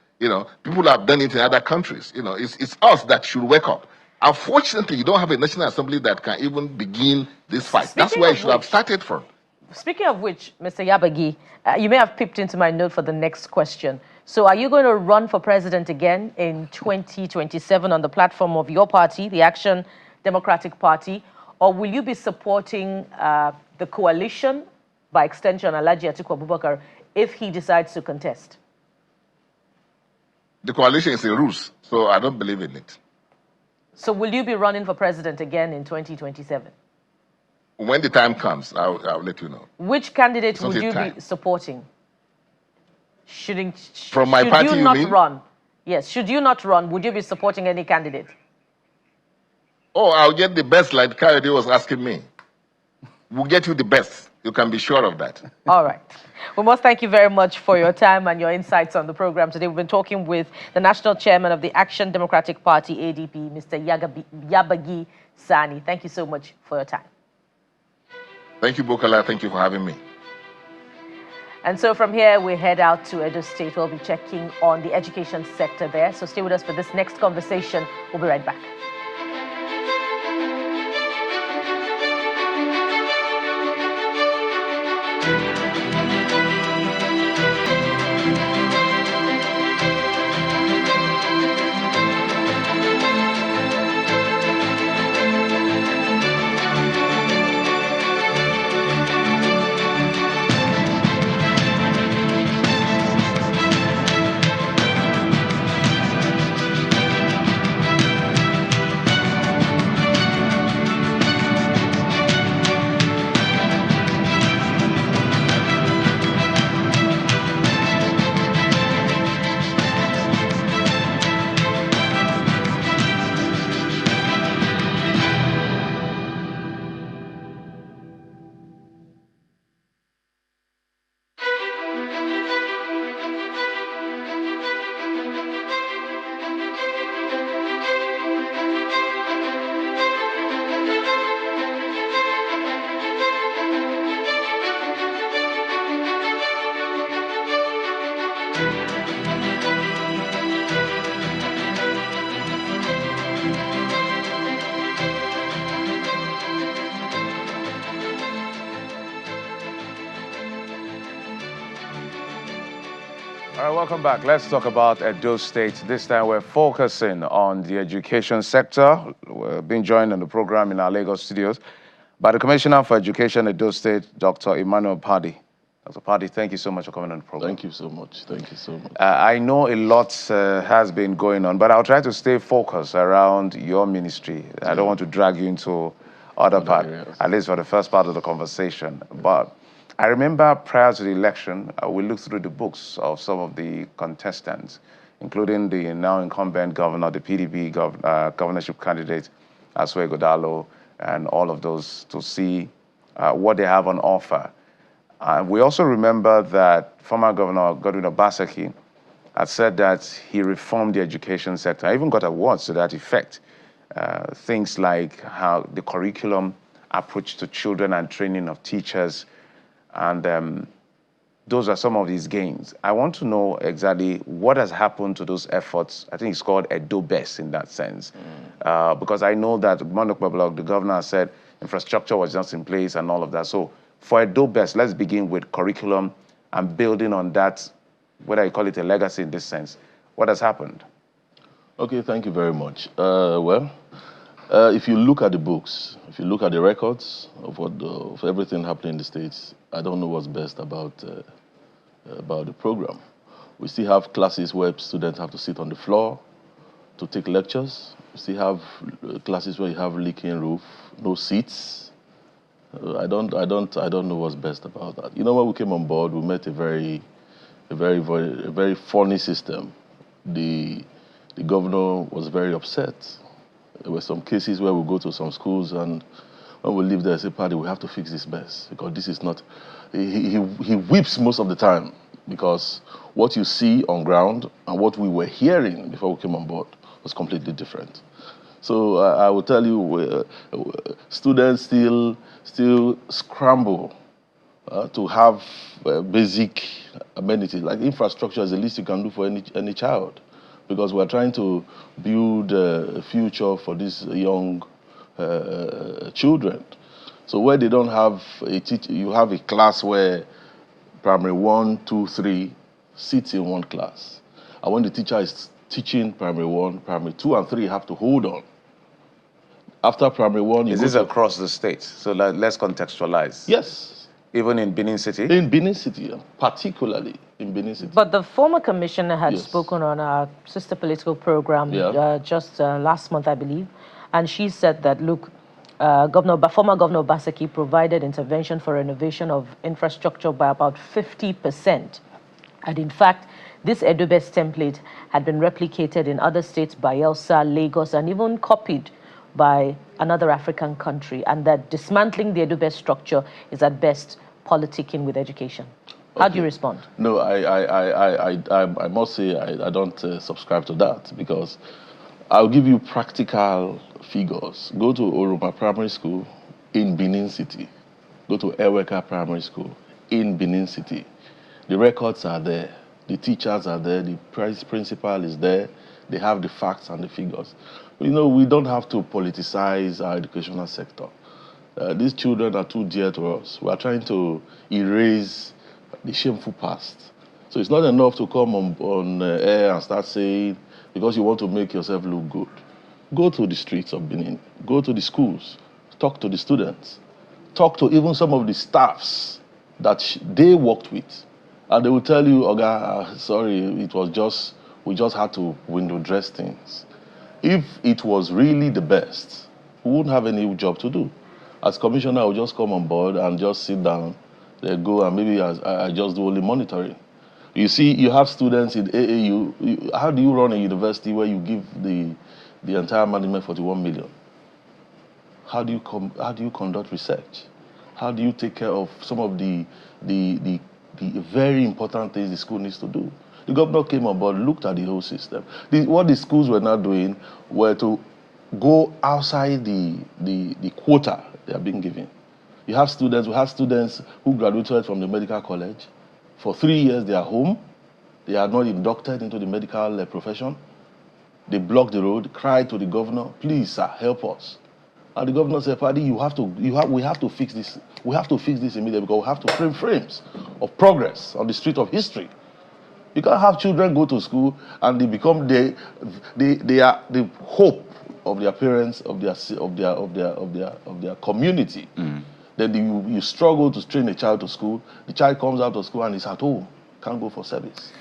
People have done it in other countries. It's us that should wake up. Unfortunately, you don't have a National Assembly that can even begin this fight. That's where it should have started from. Speaking of which, Mr. Yabagi, you may have peeped into my note for the next question. So are you going to run for president again in 2027 on the platform of your party, the Action Democratic Party, or will you be supporting the coalition, by extension, Alhaji Atiku Abubakar, if he decides to contest? The coalition is a ruse, so I don't believe in it. So will you be running for president again in 2027? When the time comes, I'll let you know. Which candidate It's not would a you time. be supporting? From my should party, you you not mean? run? Yes, should you not run, would you be supporting any candidate? Oh, I'll get the best, like Kayode was asking me. We'll get you the best. You can be sure of that. All right. We must thank you very much for your time and your insights on the program today. We've been talking with the National Chairman of the Action Democratic Party, ADP, Mr. Yabagi Sani. Thank you so much for your time. Thank you, Bukala. Thank you for having me. And so from here, we head out to Edo State. We'll be checking on the education sector there. So stay with us for this next conversation. We'll be right back. All right, welcome back. Let's talk about Edo State. This time we're focusing on the education sector. We're being joined on the program in our Lagos studios by the Commissioner for Education Edo State, Dr. Emmanuel Padi. Dr. Padi, thank you so much for coming on the program. Thank you so much. Thank you so much. I know a lot has been going on, but I'll try to stay focused around your ministry. I don't want to drag you into other parts, at least for the first part of the conversation. But I remember prior to the election, we looked through the books of some of the contestants, including the now incumbent governor, the PDP governorship candidate, Aswe Godalo, and all of those to see what they have on offer. We also remember that former Governor Godwin Obaseki had said that he reformed the education sector. I even got awards to that effect. Things like how the curriculum approach to children and training of teachers, and those are some of these gains. I want to know exactly what has happened to those efforts. I think it's called Edo Best in that sense. Because I know that Monok Babalog, the governor, said infrastructure was just in place and all of that. So for Edo Best, let's begin with curriculum and building on that, whether you call it a legacy in this sense. What has happened? Okay, thank you very much. If you look at the books, if you look at the records of everything happening in the States, I don't know what's best about the program. We still have classes where students have to sit on the floor to take lectures. We still have classes where you have leaking roof, no seats. I don't know what's best about that. You know, when we came on board, we met a very funny system. The governor was very upset. There were some cases where we go to some schools, and when we leave there, I say, "Paddy, we have to fix this mess because this is not." He weeps most of the time because what you see on ground and what we were hearing before we came on board was completely different. So I will tell you, students still scramble to have basic amenities like infrastructure is the least you can do for any child, because we're trying to build a future for these young children. So where they don't have a teacher, you have a class where primary 1, 2, 3 sits in one class. And when the teacher is teaching primary 1, primary 2 and 3 have to hold on. After primary 1, Is this across the state? So let's contextualize. Yes. Even in Benin City? In Benin City, particularly in Benin City. But the former commissioner had Yes. spoken on our sister political program just last month, I believe, and she said that, look, former Governor Obaseki provided intervention for renovation of infrastructure by about 50%. And in fact, this Edo-Best template had been replicated in other states, Bayelsa, Lagos, and even copied by another African country, and that dismantling the Edo-Best structure is at best politicking with education. How do you respond? No, I must say I don't subscribe to that, because I'll give you practical figures. Go to Oroma Primary School in Benin City. Go to Eweka Primary School in Benin City. The records are there. The teachers are there. The principal is there. They have the facts and the figures. You know, we don't have to politicize our educational sector. These children are too dear to us. We are trying to erase the shameful past. So it's not enough to come on air and start saying, because you want to make yourself look good. Go to the streets of Benin. Go to the schools. Talk to the students. Talk to even some of the staffs that they worked with. And they will tell you, Oga, sorry, it was just, we just had to window dress things. If it was really the best, we wouldn't have any job to do. As commissioner, I would just come on board and just sit down, then go, and maybe I just do only monitoring. You see, you have students in AAU. How do you run a university where you give the entire management 41 million? How do you conduct research? How do you take care of some of the very important things the school needs to do? The governor came on board, looked at the whole system. What the schools were not doing were to go outside the quota they are being given. We have students who graduated from the medical college. For 3 years, they are home. They are not inducted into the medical profession. They blocked the road, cried to the governor, please, sir, help us. And the governor said, Paddy, we have to fix this. We have to fix this immediately, because we have to frame frames of progress on the street of history. You can't have children go to school and they become they are the hope of their parents, of their community. Then you struggle to train a child to school. The child comes out of school and is at home, can't go for service.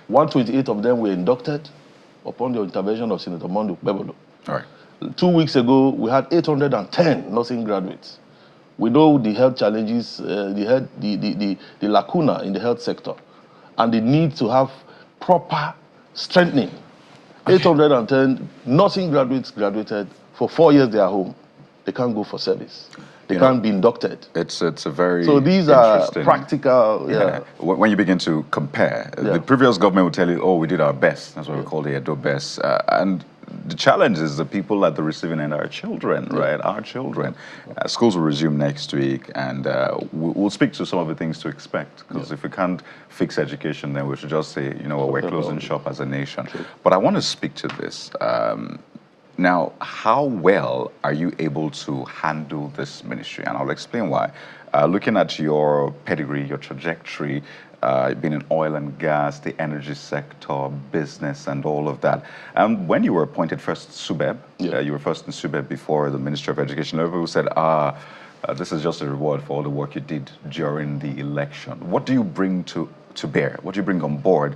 128 of them were inducted upon the intervention of Senator Mondo Bebolo. All right. 2 weeks ago, we had 810 nursing graduates. We know the health challenges, the lacuna in the health sector, and the need to have proper strengthening. 810 nursing graduates graduated. For 4 years, they are home. They can't go for service. They can't be inducted. It's a very So these are practical. Yeah. When you begin to compare, the previous government would tell you, "Oh, we did our best." That's what we call the Edo best. And the challenge is the people at the receiving end are children, right? Our children. Schools will resume next week, and we'll speak to some of the things to expect. Because if we can't fix education, then we should just say, you know what, we're closing shop as a nation. But I want to speak to this. Now, how well are you able to handle this ministry? And I'll explain why. Looking at your pedigree, your trajectory, being in oil and gas, the energy sector, business, and all of that. And when you were appointed first SUBEB, you were first in SUBEB before the Ministry of Education, everyone said, this is just a reward for all the work you did during the election. What do you bring to bear? What do you bring on board?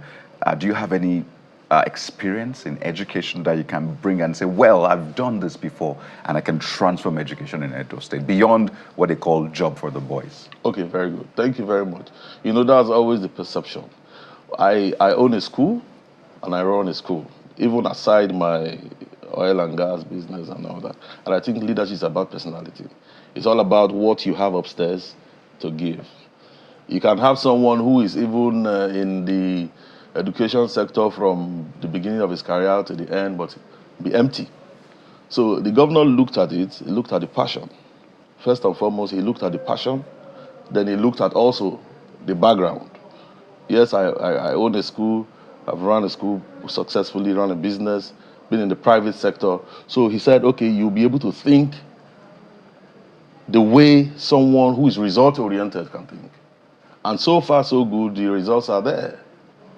Do you have any experience in education that you can bring and say, well, I've done this before and I can transform education in Edo State beyond what they call job for the boys? Okay, very good. Thank you very much. You know, that's always the perception. I own a school and I run a school, even aside my oil and gas business and all that. And I think leadership is about personality. It's all about what you have upstairs to give. You can have someone who is even in the education sector from the beginning of his career to the end, but be empty. So the governor looked at it, he looked at the passion. First and foremost, he looked at the passion, then he looked at also the background. Yes, I own a school, I've run a school successfully, run a business, been in the private sector. So he said, okay, you'll be able to think the way someone who is result-oriented can think. And so far, so good, the results are there.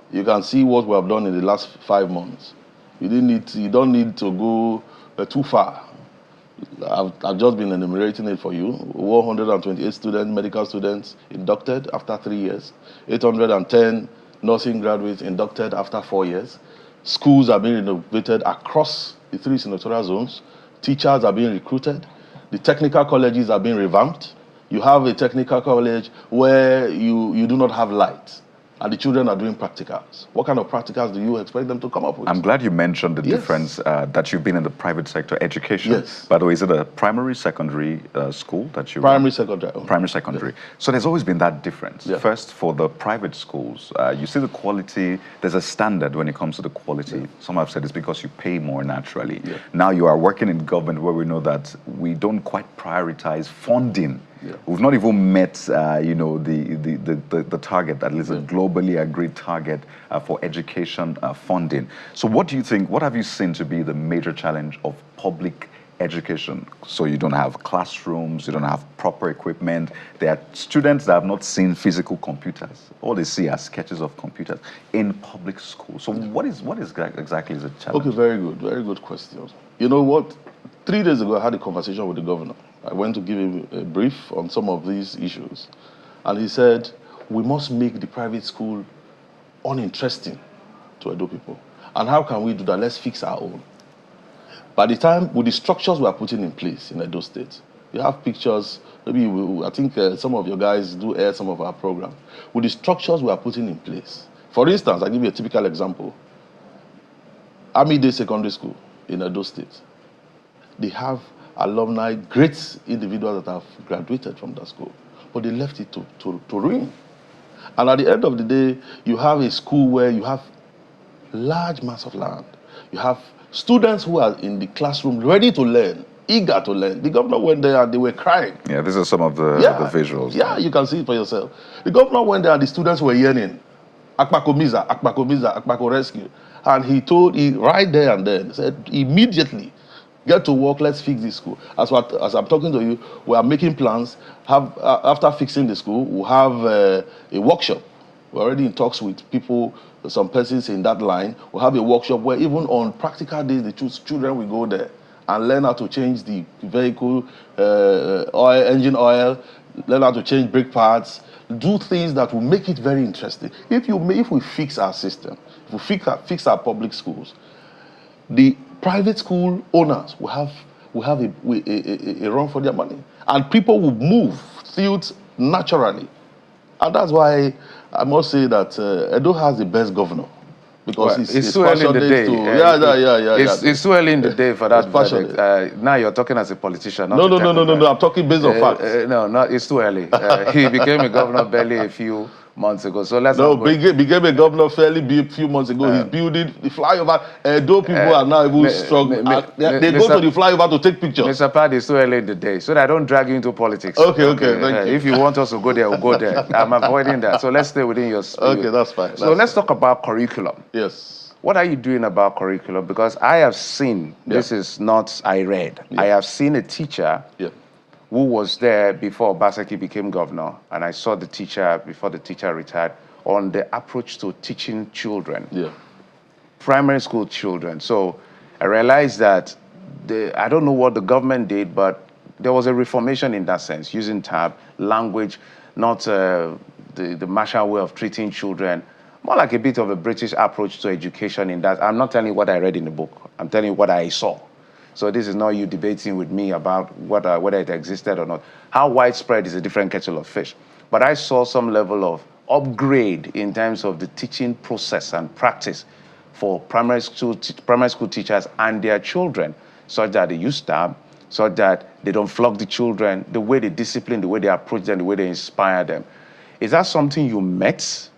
You can see what we have done in the last 5 months. You don't need to go too far. I've just been enumerating it for you. 128 students, medical students inducted after 3 years. 810 nursing graduates inducted after 4 years. Schools are being renovated across the 3 senatorial zones. Teachers are being recruited. The technical colleges are being revamped. You have a technical college where you do not have light, and the children are doing practicals. What kind of practicals do you expect them to come up with? I'm glad you mentioned the Yes. difference that you've been in the private sector education. Yes. By the way, is it a primary, secondary school that you Primary, secondary. Primary, secondary. So there's always been that difference. Yeah. First, for the private schools, you see the quality, there's a standard when it comes to the quality. Some have said it's because you pay more naturally. Yeah. Now you are working in government where we know that we don't quite prioritize funding. Yeah. We've not even met, the target, that is a globally agreed target for education funding. So what do you think, what have you seen to be the major challenge of public education? So you don't have classrooms, you don't have proper equipment. There are students that have not seen physical computers. All they see are sketches of computers in public schools. So what is exactly is the challenge? Okay, very good question. You know what? 3 days ago, I had a conversation with the governor. I went to give him a brief on some of these issues. And he said, we must make the private school uninteresting to Edo people. And how can we do that? Let's fix our own. By the time, with the structures we are putting in place in Edo State, you have pictures, maybe I think some of your guys do air some of our programs. With the structures we are putting in place. For instance, I'll give you a typical example. Army Day Secondary School in Edo State. They have alumni, great individuals that have graduated from that school, but they left it to ruin. And at the end of the day, you have a school where you have large mass of land. You have students who are in the classroom ready to learn, eager to learn. The governor went there and they were crying. Yeah, these are some of the visuals. Yeah, you can see it for yourself. The governor went there and the students were yearning, Akpakomiza, Akpakomiza, Akpako Rescue. And he right there and then, said, immediately, get to work, let's fix this school. As I'm talking to you, we are making plans. After fixing the school, we'll have a workshop. We're already in talks with people, some persons in that line. We'll have a workshop where even on practical days, the children will go there and learn how to change the vehicle, engine oil, learn how to change brake pads, do things that will make it very interesting. If we fix our system, if we fix our public schools, the private school owners will have a run for their money, and people will move fields naturally. And that's why I must say that Edo has the best governor, because it's too early in the day. It's too early in the day for that verdict. Now you're talking as a politician. Not No. I'm talking based on facts. No, it's too early. He became a governor barely a few months ago. So let's became a governor fairly a few months ago. He's building the flyover. Edo people are now even struggling. They go to the flyover to take pictures. Mr. Pad, it's too early in the day, so that I don't drag you into politics. Okay, thank you. If you want us to go there, we'll go there. I'm avoiding that. So let's stay within your spirit. Okay, that's fine. Let's talk about curriculum. Yes. What are you doing about curriculum? Because I have seen, this is not I read, I have seen a teacher who was there before Obaseki became governor, and I saw the teacher before the teacher retired, on the approach to teaching children, primary school children. So I realized that I don't know what the government did, but there was a reformation in that sense, using language, not the martial way of treating children, more like a bit of a British approach to education in that. I'm not telling you what I read in the book, I'm telling you what I saw. So this is not you debating with me about whether it existed or not. How widespread is a different kettle of fish. But I saw some level of upgrade in terms of the teaching process and practice for primary school teachers and their children, such that they use TAB, such that they don't flog the children, the way they discipline, the way they approach them, the way they inspire them. Is that something you met?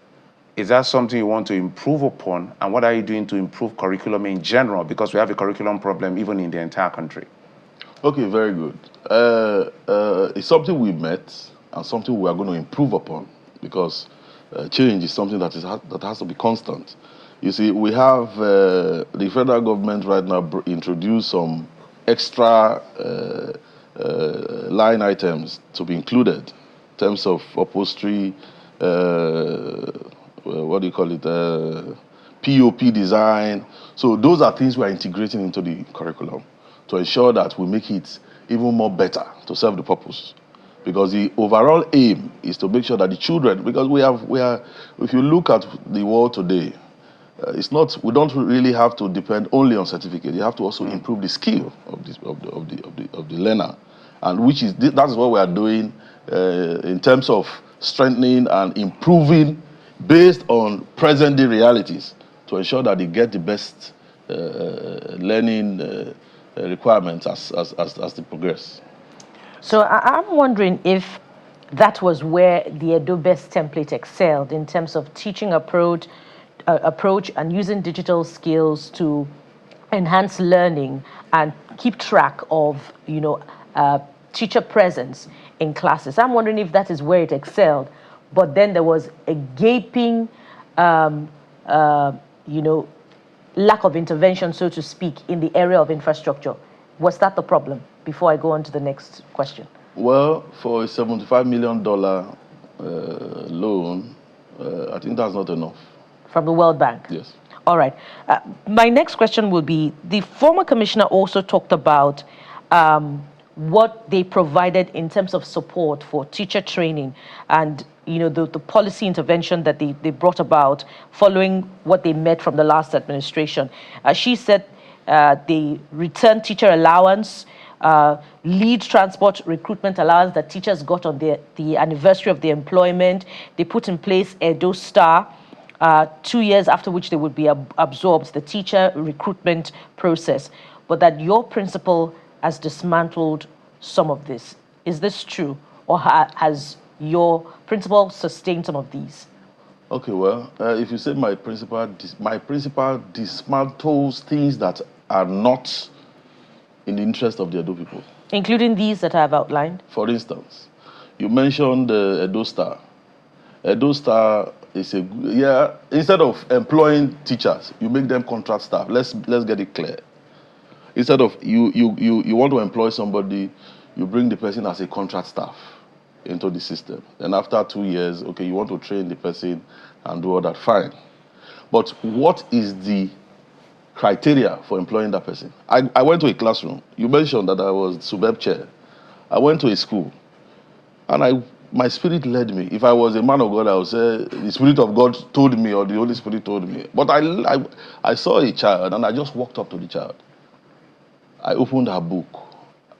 Is that something you want to improve upon? And what are you doing to improve curriculum in general? Because we have a curriculum problem even in the entire country. Okay, very good. It's something we met and something we are going to improve upon, because change is something that has to be constant. You see, we have the federal government right now introduced some extra line items to be included in terms of upholstery, what do you call it, POP design. So those are things we are integrating into the curriculum to ensure that we make it even more better to serve the purpose. Because the overall aim is to make sure that the children, because if you look at the world today, we don't really have to depend only on certificate. You have to also improve the skill of the learner, and that is what we are doing in terms of strengthening and improving based on present day realities to ensure that they get the best learning requirements as they progress. So I'm wondering if that was where the Edo Best template excelled in terms of teaching approach and using digital skills to enhance learning and keep track of, teacher presence in classes. I'm wondering if that is where it excelled, but then there was a gaping, lack of intervention, so to speak, in the area of infrastructure. Was that the problem? Before I go on to the next question. Well, for a $75 million loan, I think that's not enough. From the World Bank? Yes. All right. My next question will be, the former commissioner also talked about what they provided in terms of support for teacher training and the policy intervention that they brought about following what they met from the last administration. She said they returned teacher allowance, lead transport recruitment allowance that teachers got on the anniversary of their employment. They put in place Edo Star, 2 years after which they would be absorbed, the teacher recruitment process. But that your principal has dismantled some of this. Is this true? Or has your principal sustained some of these? Okay, well, if you say my principal dismantles things that are not in the interest of the Edo people. Including these that I have outlined? For instance, you mentioned the Edo Star. Edo Star is instead of employing teachers, you make them contract staff. Let's get it clear. Instead of you want to employ somebody, you bring the person as a contract staff into the system. And after 2 years, okay, you want to train the person and do all that, fine. But what is the criteria for employing that person? I went to a classroom. You mentioned that I was Subeb chair. I went to a school, and my spirit led me. If I was a man of God, I would say the Spirit of God told me, or the Holy Spirit told me. But I saw a child, and I just walked up to the child. I opened her book,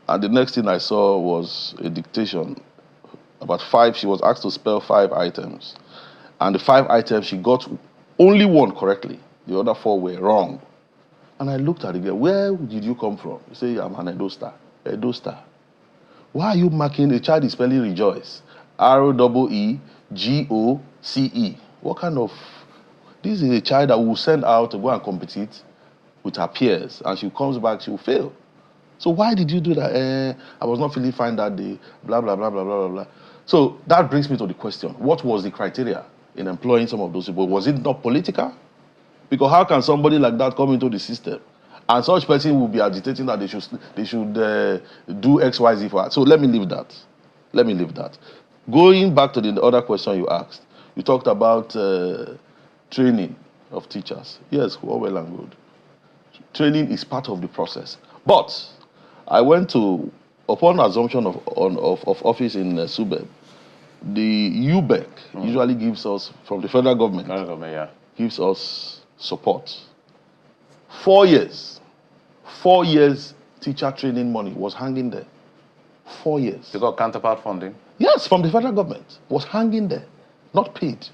and the next thing I saw was a dictation. About 5, she was asked to spell 5 items. And the 5 items, she got only 1 correctly. The other 4 were wrong. And I looked at the girl, where did you come from? You say, I'm an Edo Star. Edo Star. Why are you marking a child is spelling rejoice? ROEEGOCE. What kind of... This is a child that will send out to go and compete with her peers. And she comes back, she will fail. So why did you do that? I was not feeling fine that day. Blah, blah, blah, blah, blah, blah. So that brings me to the question. What was the criteria in employing some of those people? Was it not political? Because how can somebody like that come into the system and such person will be agitating that they should do XYZ for her? So let me leave that. Going back to the other question you asked, you talked about training of teachers. Yes, well and good. Training is part of the process. But I went to, upon assumption of office in Subeb, the UBEC usually gives us, from the federal government, gives us support. 4 years teacher training money was hanging there. 4 years. You got counterpart funding? Yes, from the federal government. Was hanging there, not paid.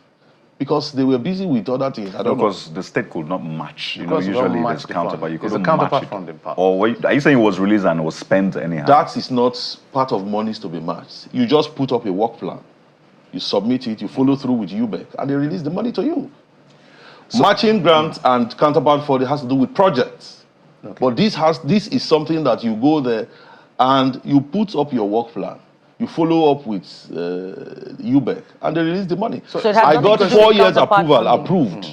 Because they were busy with other things. Because the state could not match. Because usually there's there's counterpart. You couldn't couldn't counterpart match it. funding part. Or are you saying it was released and was spent anyhow? That is not part of monies to be matched. You just put up a work plan. You submit it, you follow through with UBEC, and they release the money to you. So, matching grants and counterpart funding has to do with projects. Okay. But this is something that you go there and you put up your work plan. You follow up with UBEC, and they release the money. So I got 4 years approval approved.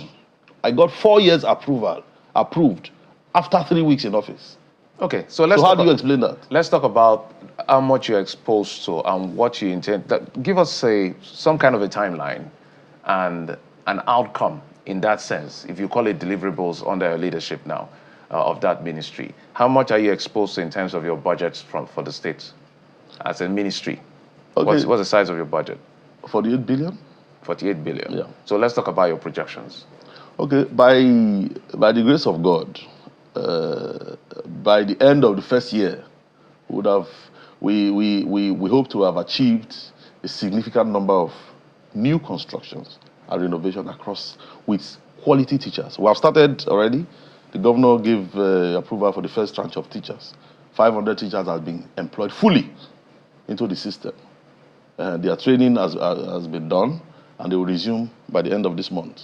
I got 4 years approval approved after 3 weeks in office. Okay, so how do you explain that? Let's talk about how much you're exposed to and what you intend. Give us some kind of a timeline and an outcome in that sense, if you call it deliverables under your leadership now. of that ministry. How much are you exposed to in terms of your budgets for the state as a ministry? Okay. What's the size of your budget? 48 billion. 48 billion. Yeah. So let's talk about your projections. Okay, by the grace of God, by the end of the first year, we hope to have achieved a significant number of new constructions and renovation across with quality teachers. We have started already. The governor gave approval for the first tranche of teachers. 500 teachers have been employed fully into the system. Their training has been done, and they will resume by the end of this month.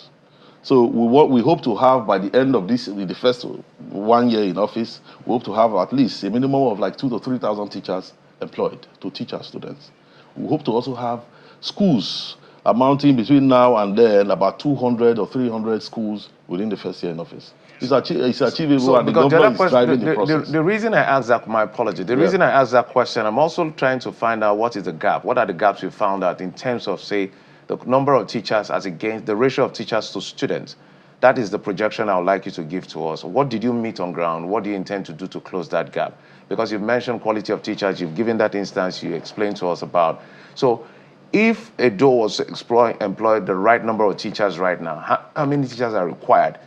So we hope to have by the end of the first 1 year in office, we hope to have at least a minimum of like 2,000 to 3,000 teachers employed to teach our students. We hope to also have schools amounting between now and then about 200 or 300 schools within the first year in office. It's achievable, and the government is driving the process. The reason I asked that, my apology, the reason I asked that question, I'm also trying to find out what is the gap. What are the gaps you found out in terms of, say, the number of teachers as against the ratio of teachers to students? That is the projection I would like you to give to us. What did you meet on ground? What do you intend to do to close that gap? Because you've mentioned quality of teachers, you've given that instance you explained to us about. So if a DO was to employ the right number of teachers right now, how many teachers are required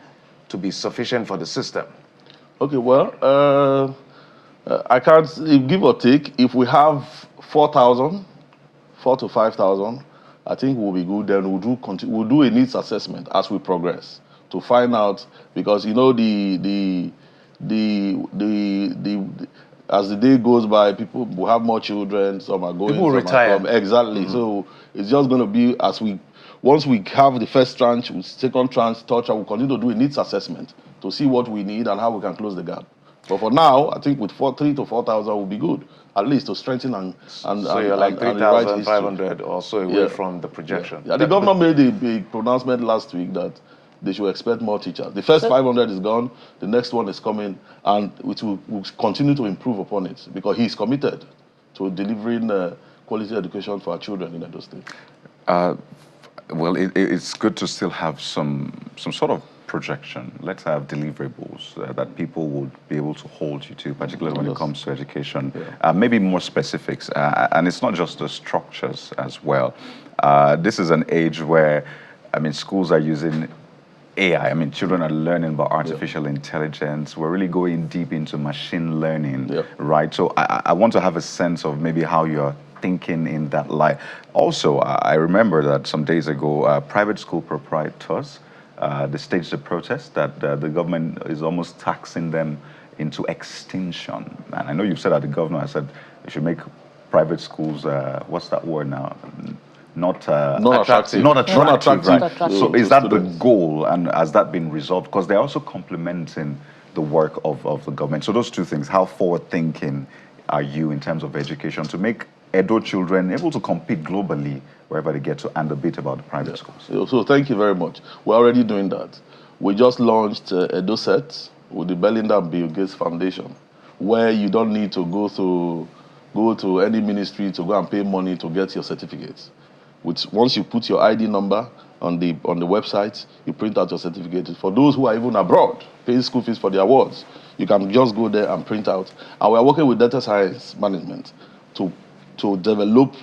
to be sufficient for the system? Okay, well, I can't give or take. If we have 4,000, 4,000 to 5,000, I think we'll be good. Then we'll do a needs assessment as we progress to find out, because you know as the day goes by, people will have more children. Some are going. People will retire. Exactly. Mm-hmm. So it's just going to be once we have the first tranche, second tranche, third tranche, we'll continue to do a needs assessment to see what we need and how we can close the gap. But for now, I think with 3,000 to 4,000 will be good, at least to strengthen and so you're like 3,500 or so away from the projection. Yeah. The governor made a big pronouncement last week that they should expect more teachers. The first 500 is gone, the next one is coming, and we'll continue to improve upon it because he's committed to delivering quality education for our children in Edo State. Well, it's good to still have some sort of projection. Let's have deliverables that people would be able to hold you to, particularly when it comes to education. Maybe more specifics, and it's not just the structures as well. This is an age where, I mean, schools are using AI. I mean, children are learning about artificial intelligence. We're really going deep into machine learning, right? So I want to have a sense of maybe how you're thinking in that light. Also, I remember that some days ago, private school proprietors, they staged a protest that the government is almost taxing them into extinction. And I know you've said that the governor has said you should make private schools, what's that word now? Not attractive. Not attractive, right? So is that the goal, and has that been resolved? Because they're also complementing the work of the government. So those two things, how forward-thinking are you in terms of education to make Edo children able to compete globally wherever they get to, and a bit about the private schools? So thank you very much. We're already doing that. We just launched Edo Set with the Belinda Bill Gates Foundation, where you don't need to go to any ministry to go and pay money to get your certificates. Once you put your ID number on the website, you print out your certificate. For those who are even abroad, paying school fees for their awards, you can just go there and print out. And we're working with data science management to develop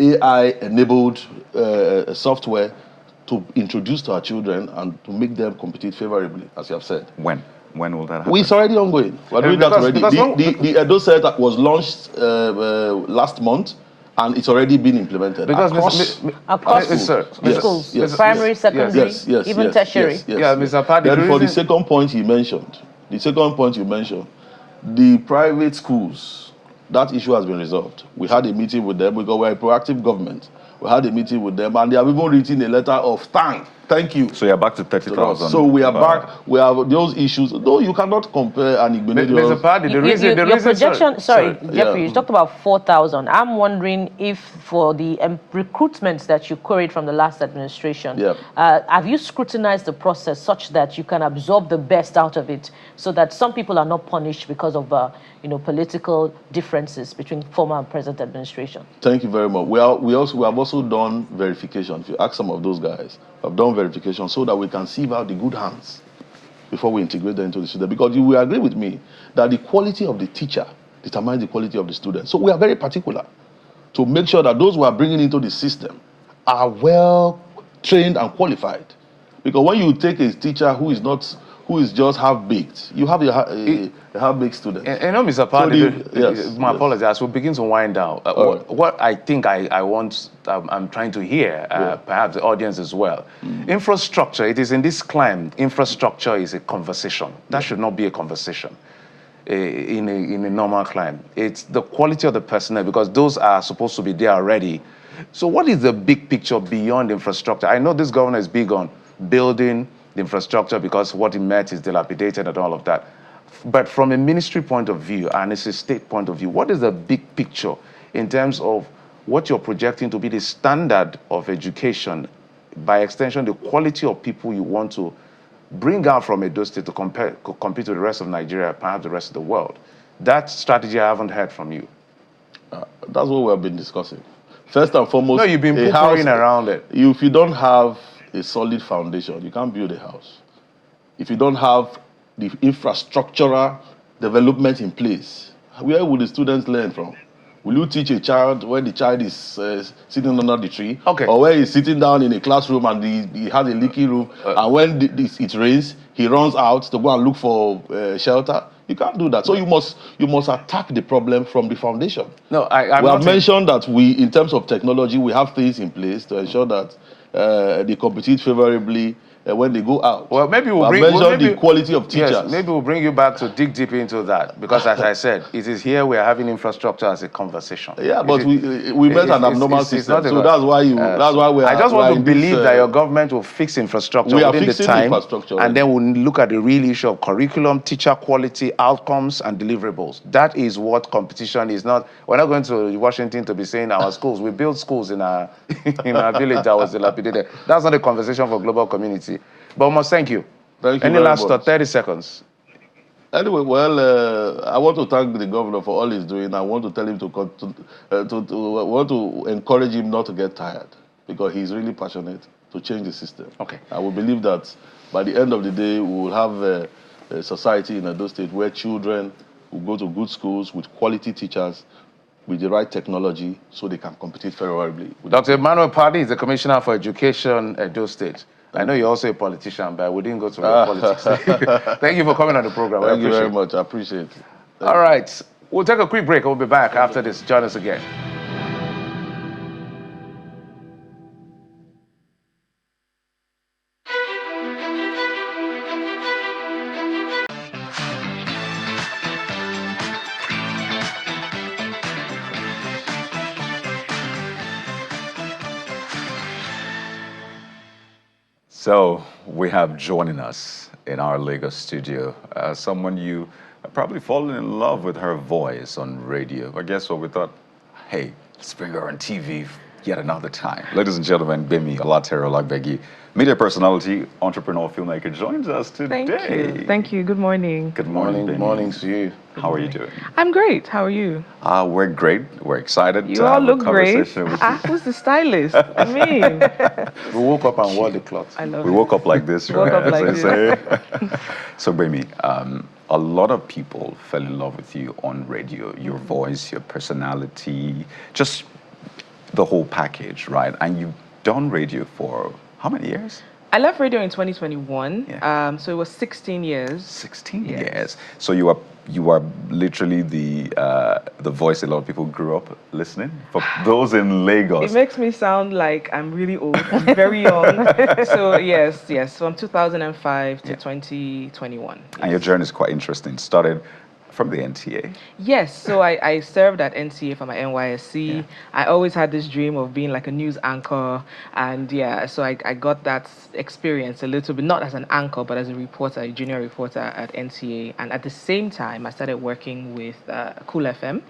AI-enabled software to introduce to our children and to make them compete favorably, as you have said. When will that happen? It's already ongoing. We're doing that already. The Edo Set was launched last month, and it's already been implemented across schools. Yes, primary, secondary, even tertiary. Mr. Paddy. Then for the second point you mentioned, the private schools, that issue has been resolved. We had a meeting with them because we're a proactive government. We had a meeting with them, and they have even written a letter of thank you. So you're back to 30,000. So we are back. We have those issues. Though you cannot compare an Mr. Paddy, the reason projection. Sorry, Jeffrey, you talked about 4,000. I'm wondering if for the recruitments that you queried from the last administration, have you scrutinized the process such that you can absorb the best out of it, so that some people are not punished because of political differences between former and present administration? Thank you very much. We have also done verification. If you ask some of those guys, have done verification so that we can sieve out the good hands before we integrate them into the system. Because you will agree with me that the quality of the teacher determines the quality of the student. So we are very particular to make sure that those who are bringing into the system are well trained and qualified. Because when you take a teacher who is just half-baked, you have a half-baked student. And no, Mr. Padi, my apologies, as we begin to wind down, what I think I want, I'm trying to hear, perhaps the audience as well. Infrastructure, it is in this climate, infrastructure is a conversation. That should not be a conversation in a normal climate. It's the quality of the personnel, because those are supposed to be there already. So what is the big picture beyond infrastructure? I know this governor is big on building the infrastructure because what he met is dilapidated and all of that. But from a ministry point of view and a state point of view, what is the big picture in terms of what you're projecting to be the standard of education, by extension, the quality of people you want to bring out from Edo State to compete with the rest of Nigeria, perhaps the rest of the world? That strategy I haven't heard from you. That's what we have been discussing. First and foremost, no, you've been pouring around it. If you don't have a solid foundation, you can't build a house. If you don't have the infrastructural development in place, where will the students learn from? Will you teach a child when the child is sitting under the tree? Okay. Or where he's sitting down in a classroom and he has a leaky roof, and when it rains, he runs out to go and look for shelter? You can't do that. So you must attack the problem from the foundation. No, we have mentioned that in terms of technology, we have things in place to ensure that they compete favorably when they go out. Well, maybe we'll bring the quality of teachers. Yes, maybe we'll bring you back to dig deep into that, because as I said, it is here we are having infrastructure as a conversation. Yeah, but we met an abnormal system, so that's why we are. I just want to believe that your government will fix infrastructure within the time, and then we'll look at the real issue of curriculum, teacher quality, outcomes, and deliverables. That is what competition is. Not we're not going to Washington to be saying our schools. We build schools in our village that was dilapidated. That's not a conversation for global community. But almost thank you. Thank you. Any last 30 seconds? Anyway, I want to thank the governor for all he's doing. I want to tell him want to encourage him not to get tired, because he's really passionate to change the system. Okay. I will believe that by the end of the day, we will have a society in Edo State where children will go to good schools with quality teachers, with the right technology, so they can compete favorably. Dr. Emmanuel Padi is the Commissioner for Education at Edo State. I know you're also a politician, but we didn't go to politics. Thank you for coming on the program. Thank you very much. I appreciate it. All right. We'll take a quick break. We'll be back after this. Join us again. So we have joining us in our Lagos studio someone you probably fallen in love with her voice on radio. I guess what we thought, hey, let's bring her on TV yet another time. Ladies and gentlemen, Bemi Olatere-Olagbegi, media personality, entrepreneur, filmmaker, joins us today. Thank you. Thank you. Good morning. Good morning. Good morning to you. How are you doing? I'm great. How are you? We're great. We're excited you to all have look a conversation great. with you. Who's the stylist? I mean, we woke up and wore the cloth. I love We it. woke up like this, right? Woke up like As they say. So, Bemi, a lot of people fell in love with you on radio. Your voice, your personality, just the whole package, right? And you've done radio for how many years? I left radio in 2021. Yeah. So it was 16 years. 16 Yes. years. So you are literally the voice a lot of people grew up listening. For those in Lagos. It makes me sound like I'm really old. I'm very young. So yes. From 2005 to 2021. And your journey is quite interesting. Started from the NTA. Yes, so I served at NTA for my NYSC. Yeah. I always had this dream of being like a news anchor, and so I got that experience a little bit, not as an anchor, but as a reporter, a junior reporter at NTA. And at the same time, I started working with Cool FM,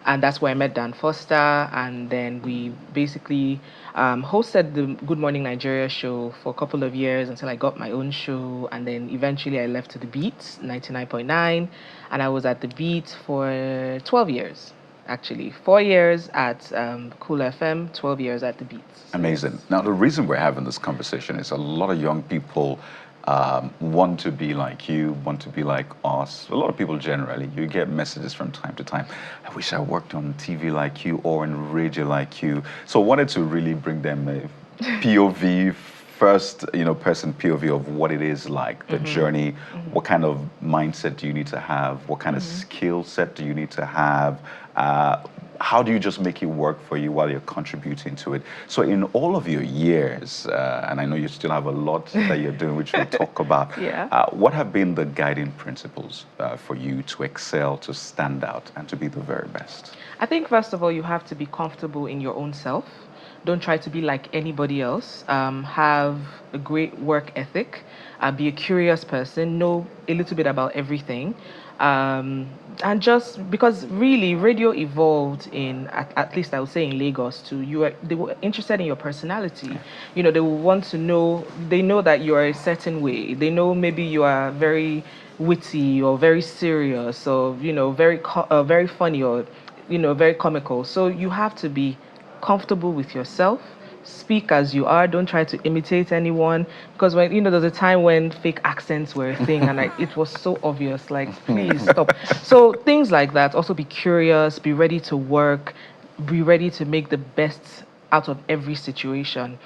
and that's where I met Dan Foster, and then we basically hosted the Good Morning Nigeria show for a couple of years until I got my own show, and then eventually I left to The Beat, 99.9, and I was at The Beat for 12 years, actually. 4 years at Cool FM, 12 years at The Beat. Amazing. Now, the reason we're having this conversation is a lot of young people want to be like you, want to be like us. A lot of people generally, you get messages from time to time. I wish I worked on TV like you or in radio like you. So I wanted to really bring them a POV, first, person POV of what it is like, the journey. What kind of mindset do you need to have? What kind of skill set do you need to have? How do you just make it work for you while you're contributing to it? So in all of your years, and I know you still have a lot that you're doing, which we'll talk about, what have been the guiding principles for you to excel, to stand out, and to be the very best? I think, first of all, you have to be comfortable in your own self. Don't try to be like anybody else. Have a great work ethic. Be a curious person. Know a little bit about everything. And just because really radio evolved at least I would say in Lagos too, they were interested in your personality. They will want to know, they know that you are a certain way. They know maybe you are very witty or very serious or, very funny or, very comical. So you have to be comfortable with yourself. Speak as you are. Don't try to imitate anyone, because when there's a time when fake accents were a thing, and it was so obvious. Like, please stop. So things like that. Also, be curious. Be ready to work. Be ready to make the best out of every situation,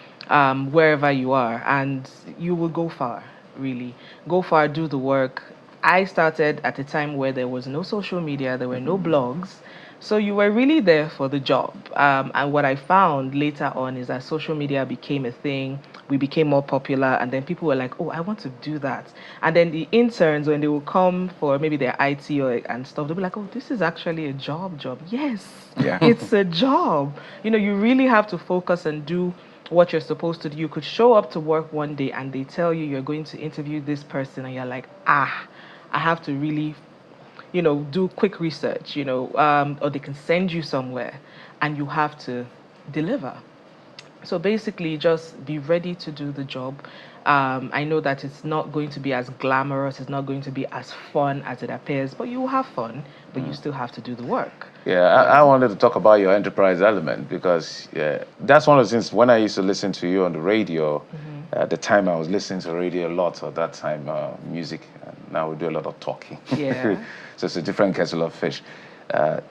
wherever you are, and you will go far. Really, go far. Do the work. I started at a time where there was no social media. There were no blogs. So you were really there for the job. And what I found later on is that social media became a thing. We became more popular, and then people were like, oh, I want to do that. And then the interns, when they will come for maybe their IT and stuff, they'll be like, oh, this is actually a job. Yes, it's a job. You really have to focus and do what you're supposed to do. You could show up to work one day and they tell you you're going to interview this person, and you're like, I have to really do quick research, or they can send you somewhere and you have to deliver. So basically, just be ready to do the job. I know that it's not going to be as glamorous, it's not going to be as fun as it appears, but you will have fun, but you still have to do the work. Yeah, I wanted to talk about your enterprise element, because that's one of the things when I used to listen to you on the radio. At the time, I was listening to radio a lot. At that time, music. And now we do a lot of talking. Yeah. So it's a different kettle of fish.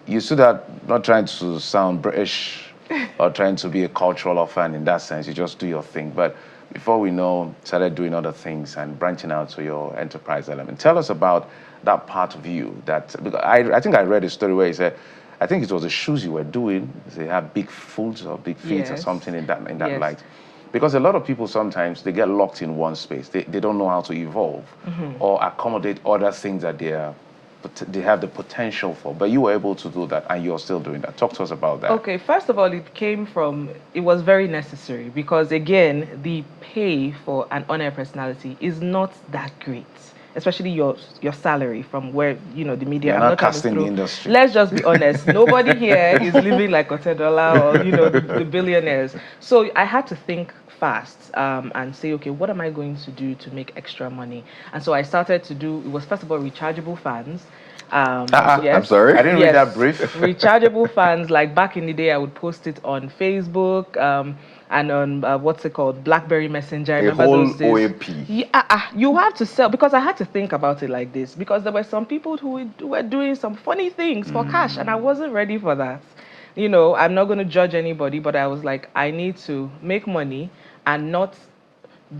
You stood out not trying to sound British or trying to be a cultural fan in that sense. You just do your thing. But before we know, started doing other things and branching out to your enterprise element. Tell us about that part of you. Because I think I read a story where you said, I think it was the shoes you were doing. They had big foot or big feet or something in that light. Because a lot of people sometimes, they get locked in one space. They don't know how to evolve or accommodate other things that they have the potential for. But you were able to do that, and you're still doing that. Talk to us about that. Okay, first of all, it was very necessary, because again, the pay for an on-air personality is not that great. Especially your salary from where, the media. You're not casting the industry. Let's just be honest. Nobody here is living like Otedola or, the billionaires. So I had to think fast and say, okay, what am I going to do to make extra money? And so I started to do, it was first of all rechargeable fans. Yes. I'm sorry? I didn't read that brief. Rechargeable fans, like back in the day, I would post it on Facebook and on, what's it called, BlackBerry Messenger. I remember whole those days. OAP. Yeah, you have to sell, because I had to think about it like this, because there were some people who were doing some funny things for cash, and I wasn't ready for that. I'm not going to judge anybody, but I was like, I need to make money and not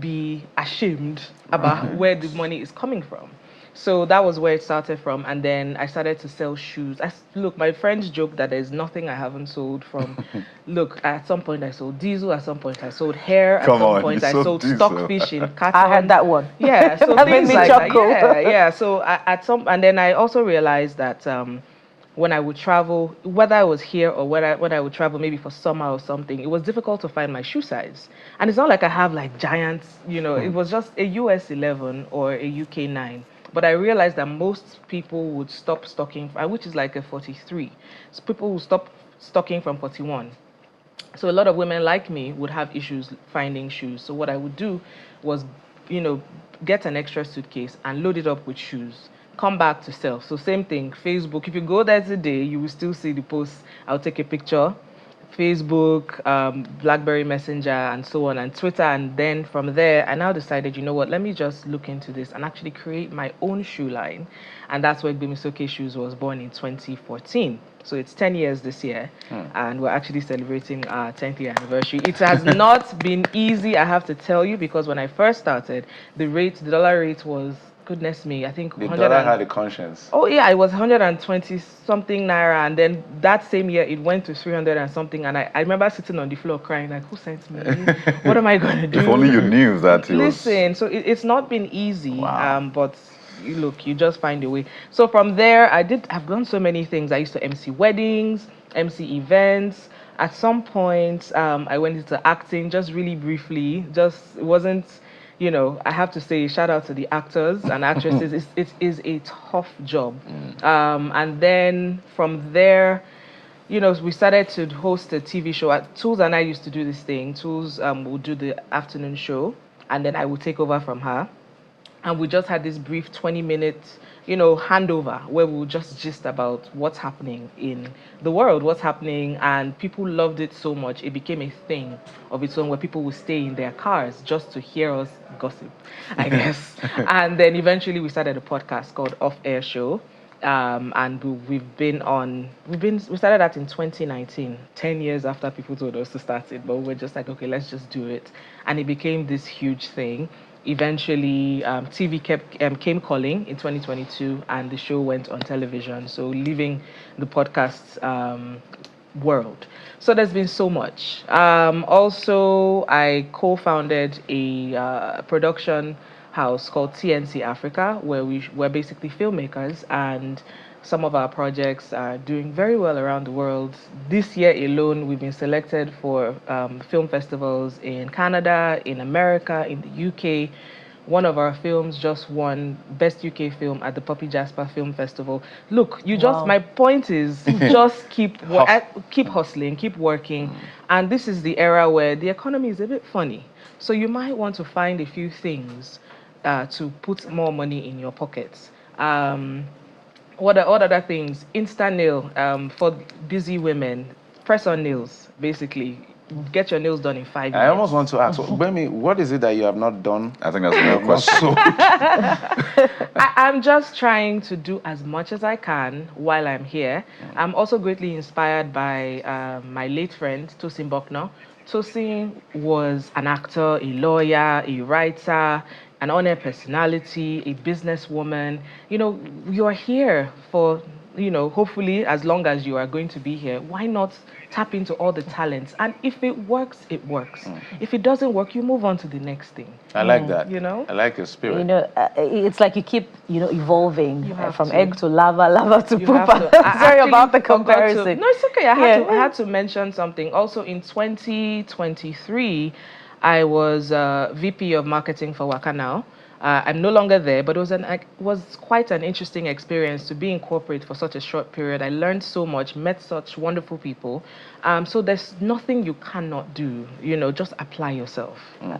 be ashamed about where the money is coming from. So that was where it started from, and then I started to sell shoes. Look, my friends joke that there's nothing I haven't sold from. Look, at some point I sold diesel, at some point I sold hair, at some point I sold stockfish in cartons. I had that one. Yeah, so that things made me like chuckle. that. Yeah. So and then I also realized that when I would travel, whether I was here or when I would travel maybe for summer or something, it was difficult to find my shoe size. And it's not like I have like giants, it was just a US 11 or a UK 9. But I realized that most people would stop stocking, which is like a 43. So people would stop stocking from 41. So a lot of women like me would have issues finding shoes. So what I would do was, get an extra suitcase and load it up with shoes. Come back to sell. So same thing, Facebook. If you go there today, you will still see the posts. I'll take a picture, Facebook, BlackBerry Messenger, and so on, and Twitter. And then from there, I now decided, you know what, let me just look into this and actually create my own shoe line. And that's where Gbemisoke Shoes was born in 2014. So it's 10 years this year, and we're actually celebrating our 10th year anniversary. It has not been easy, I have to tell you, because when I first started, the dollar rate was, goodness me, I think The dollar had a conscience. Oh yeah, it was 120 something naira, and then that same year it went to 300 and something. And I remember sitting on the floor crying like, who sent me? What am I going to do? If only you knew that it Listen, so it's not been easy, Wow. but look, you just find a way. So from there, I've done so many things. I used to MC weddings, MC events. At some point, I went into acting just really briefly. It wasn't, I have to say, shout out to the actors and actresses. It is a tough job. And then from there, we started to host a TV show. Tools and I used to do this thing. Tools would do the afternoon show, and then I would take over from her. And we just had this brief 20-minute, handover where we would just gist about what's happening in the world, what's happening, and people loved it so much. It became a thing of its own where people would stay in their cars just to hear us gossip, I guess. And then eventually we started a podcast called Off Air Show. And we started that in 2019, 10 years after people told us to start it, but we were just like, okay, let's just do it. And it became this huge thing. Eventually, TV came calling in 2022, and the show went on television. So leaving the podcast world. So there's been so much. Also, I co-founded a production house called TNC Africa, where we're basically filmmakers, and some of our projects are doing very well around the world. This year alone, we've been selected for film festivals in Canada, in America, in the UK. One of our films just won Best UK Film at the Poppy Jasper Film Festival. Look, my point is just keep hustling, keep working. And this is the era where the economy is a bit funny. So you might want to find a few things to put more money in your pockets. What other things? Insta nail for busy women. Press on nails, basically. Get your nails done in 5 minutes. I almost want to ask, Bemi, what is it that you have not done? I think that's a real question. I'm just trying to do as much as I can while I'm here. I'm also greatly inspired by my late friend, Tosin Bokno. Tosin was an actor, a lawyer, a writer, an on-air personality, a businesswoman. You're here for, hopefully as long as you are going to be here, why not tap into all the talents? And if it works, it works. If it doesn't work, you move on to the next thing. I like that. I like your spirit. It's like you keep, evolving from to. egg to lava to pupa. Sorry about the comparison. No, it's okay. I had to mention something. Also in 2023, I was VP of marketing for Waka Now. I'm no longer there, but it was quite an interesting experience to be in corporate for such a short period. I learned so much, met such wonderful people. So there's nothing you cannot do. Just apply yourself.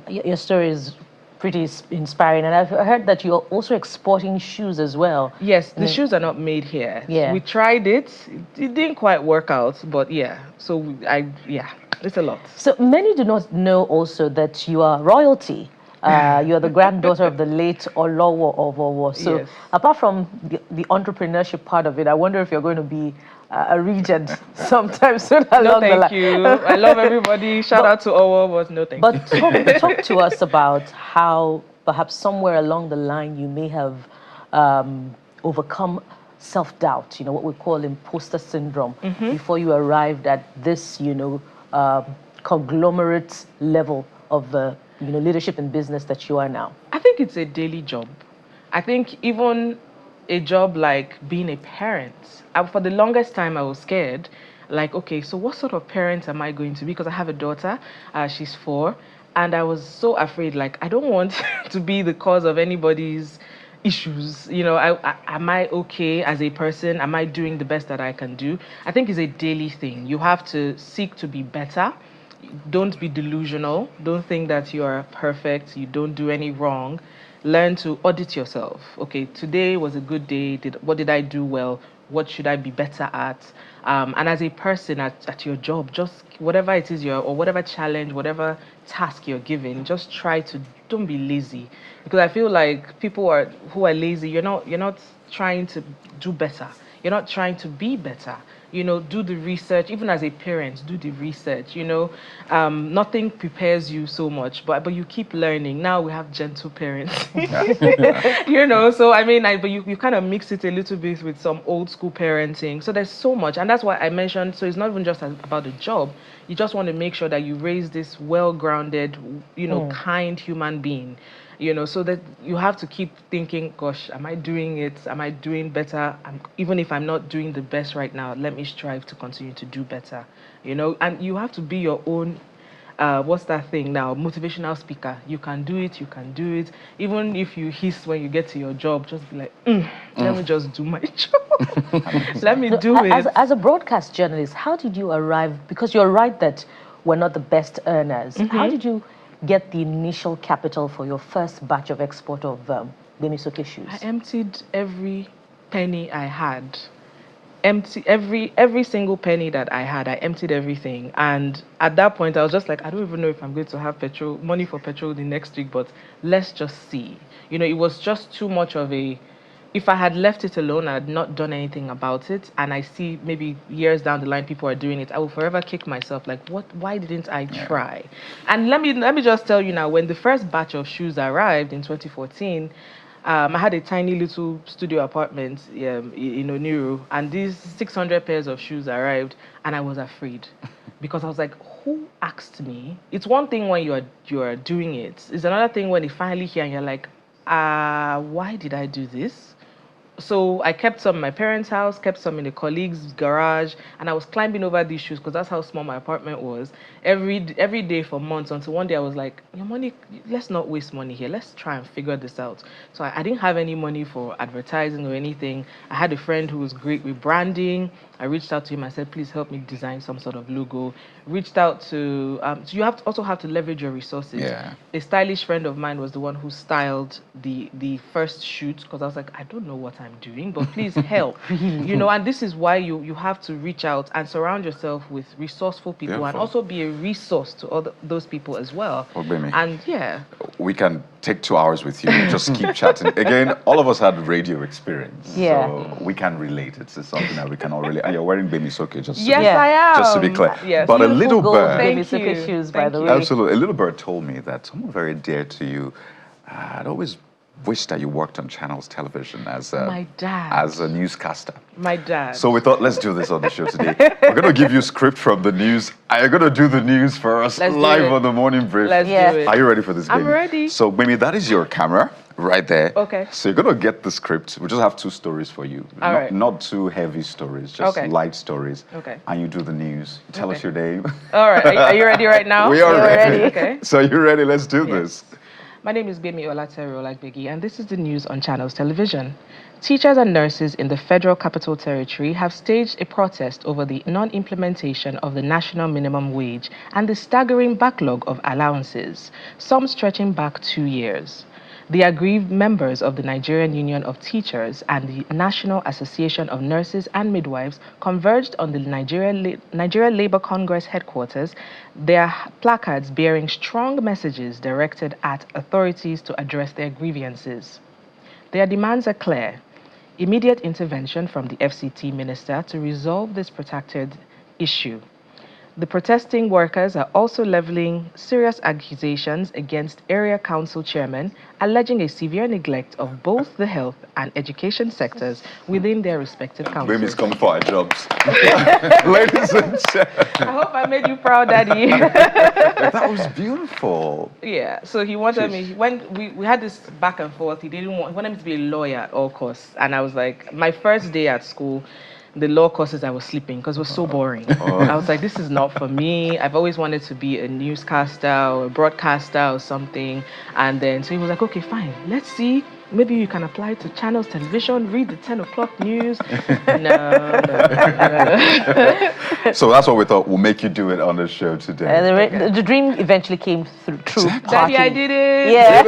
Your story is pretty inspiring, and I've heard that you're also exporting shoes as well. Yes, the shoes are not made here. Yeah. We tried it. It didn't quite work out, but yeah. So it's a lot. So many do not know also that you are royalty. You're the granddaughter of the late Olowo Owowo. So Yes. apart from the entrepreneurship part of it, I wonder if you're going to be a regent sometime soon along the line. No, thank you. I love everybody. Shout out to Owo, but no thank you. But talk to us about how perhaps somewhere along the line you may have overcome self-doubt, what we call imposter syndrome, before you arrived at this, conglomerate level of leadership in business that you are now. I think it's a daily job. I think even a job like being a parent, for the longest time I was scared, like, okay, so what sort of parent am I going to be? Because I have a daughter, she's 4, and I was so afraid, like, I don't want to be the cause of anybody's issues. Am I okay as a person? Am I doing the best that I can do? I think it's a daily thing. You have to seek to be better. Don't be delusional. Don't think that you are perfect. You don't do any wrong. Learn to audit yourself. Okay, today was a good day. What did I do well? what should I be better at? And as a person at your job, just whatever it is or whatever challenge, whatever task you're given, just try to don't be lazy. Because I feel like people who are lazy, you're not trying to do better. You're not trying to be better. Do the research. Even as a parent, do the research. Nothing prepares you so much, but you keep learning. Now we have gentle parents. So I mean, but you kind of mix it a little bit with some old school parenting. So there's so much, and that's why I mentioned. So it's not even just about the job. You just want to make sure that you raise this well-grounded, kind human being. So that you have to keep thinking, gosh, am I doing it? Am I doing better? Even if I'm not doing the best right now, let me strive to continue to do better. And you have to be your own, what's that thing now? Motivational speaker. You can do it, you can do it. Even if you hiss when you get to your job, just be like, let me just do my job. Let me do it. As a broadcast journalist, how did you arrive? Because you're right that we're not the best earners. How did you get the initial capital for your first batch of export of Bemisoke shoes? I emptied every penny I had. Every single penny that I had, I emptied everything. And at that point, I was just like, I don't even know if I'm going to have money for petrol the next week, but let's just see. It was just too much of a... If I had left it alone, I had not done anything about it, and I see maybe years down the line people are doing it, I will forever kick myself like, why didn't I try? And let me just tell you now, when the first batch of shoes arrived in 2014, I had a tiny little studio apartment in Oniru, and these 600 pairs of shoes arrived, and I was afraid because I was like, who asked me? It's one thing when you're doing it. It's another thing when you finally hear and you're like, why did I do this? So I kept some in my parents' house, kept some in a colleague's garage, and I was climbing over these shoes because that's how small my apartment was. Every day for months, until one day I was like, your money, let's not waste money here. Let's try and figure this out. So I didn't have any money for advertising or anything. I had a friend who was great with branding. I reached out to him. I said, please help me design some sort of logo. Reached out to, so you also have to leverage your resources. Yeah. A stylish friend of mine was the one who styled the first shoot because I was like, I don't know what I'm doing, but please help. And this is why you have to reach out and surround yourself with resourceful people and also be a resource to those people as well. Obemi. And we can take 2 hours with you. Just keep chatting. Again, all of us had radio experience. Yeah. So we can relate. It's something that we can all relate. And you're wearing Bemisoke, just yes, I am. Just to be clear. Yes. But a little bird. Bemisoke shoes, by the way. Absolutely. A little bird told me that someone very dear to you had always wished that you worked on Channels Television as my dad. As a newscaster. My dad. So we thought, let's do this on the show today. We're going to give you a script from the news. You're going to do the news for us live on the morning brief. Let's do it. Are you ready for this, baby? I'm ready. So, Mimi, that is your camera right there. Okay. So you're going to get the script. We just have 2 stories for you. All right. Not too heavy stories, just light stories. Okay. And you do the news. Tell us your name. All right. Are you ready right now? We are ready. Okay. So you're ready. Let's do this. My name is Bemi Olatere Olagbegi, and this is the news on Channels Television. Teachers and nurses in the Federal Capital Territory have staged a protest over the non-implementation of the national minimum wage and the staggering backlog of allowances, some stretching back 2 years. The aggrieved members of the Nigerian Union of Teachers and the National Association of Nurses and Midwives converged on the Nigeria Labour Congress headquarters, their placards bearing strong messages directed at authorities to address their grievances. Their demands are clear: immediate intervention from the FCT minister to resolve this protracted issue. The protesting workers are also leveling serious accusations against area council chairmen, alleging a severe neglect of both the health and education sectors within their respective councils. Women's come for our jobs. Ladies and gentlemen. I hope I made you proud, Daddy. That was beautiful. Yeah, so he wanted me, when we had this back and forth, he wanted me to be a lawyer at all costs. And I was like, my first day at school, the law courses, I was sleeping because it was so boring. I was like, this is not for me. I've always wanted to be a newscaster or a broadcaster or something. And then, so he was like, okay, fine, let's see. Maybe you can apply to Channels Television, read the 10 o'clock news. No. So that's what we thought. We'll make you do it on the show today. The dream eventually came true. Daddy, I did it. Yeah.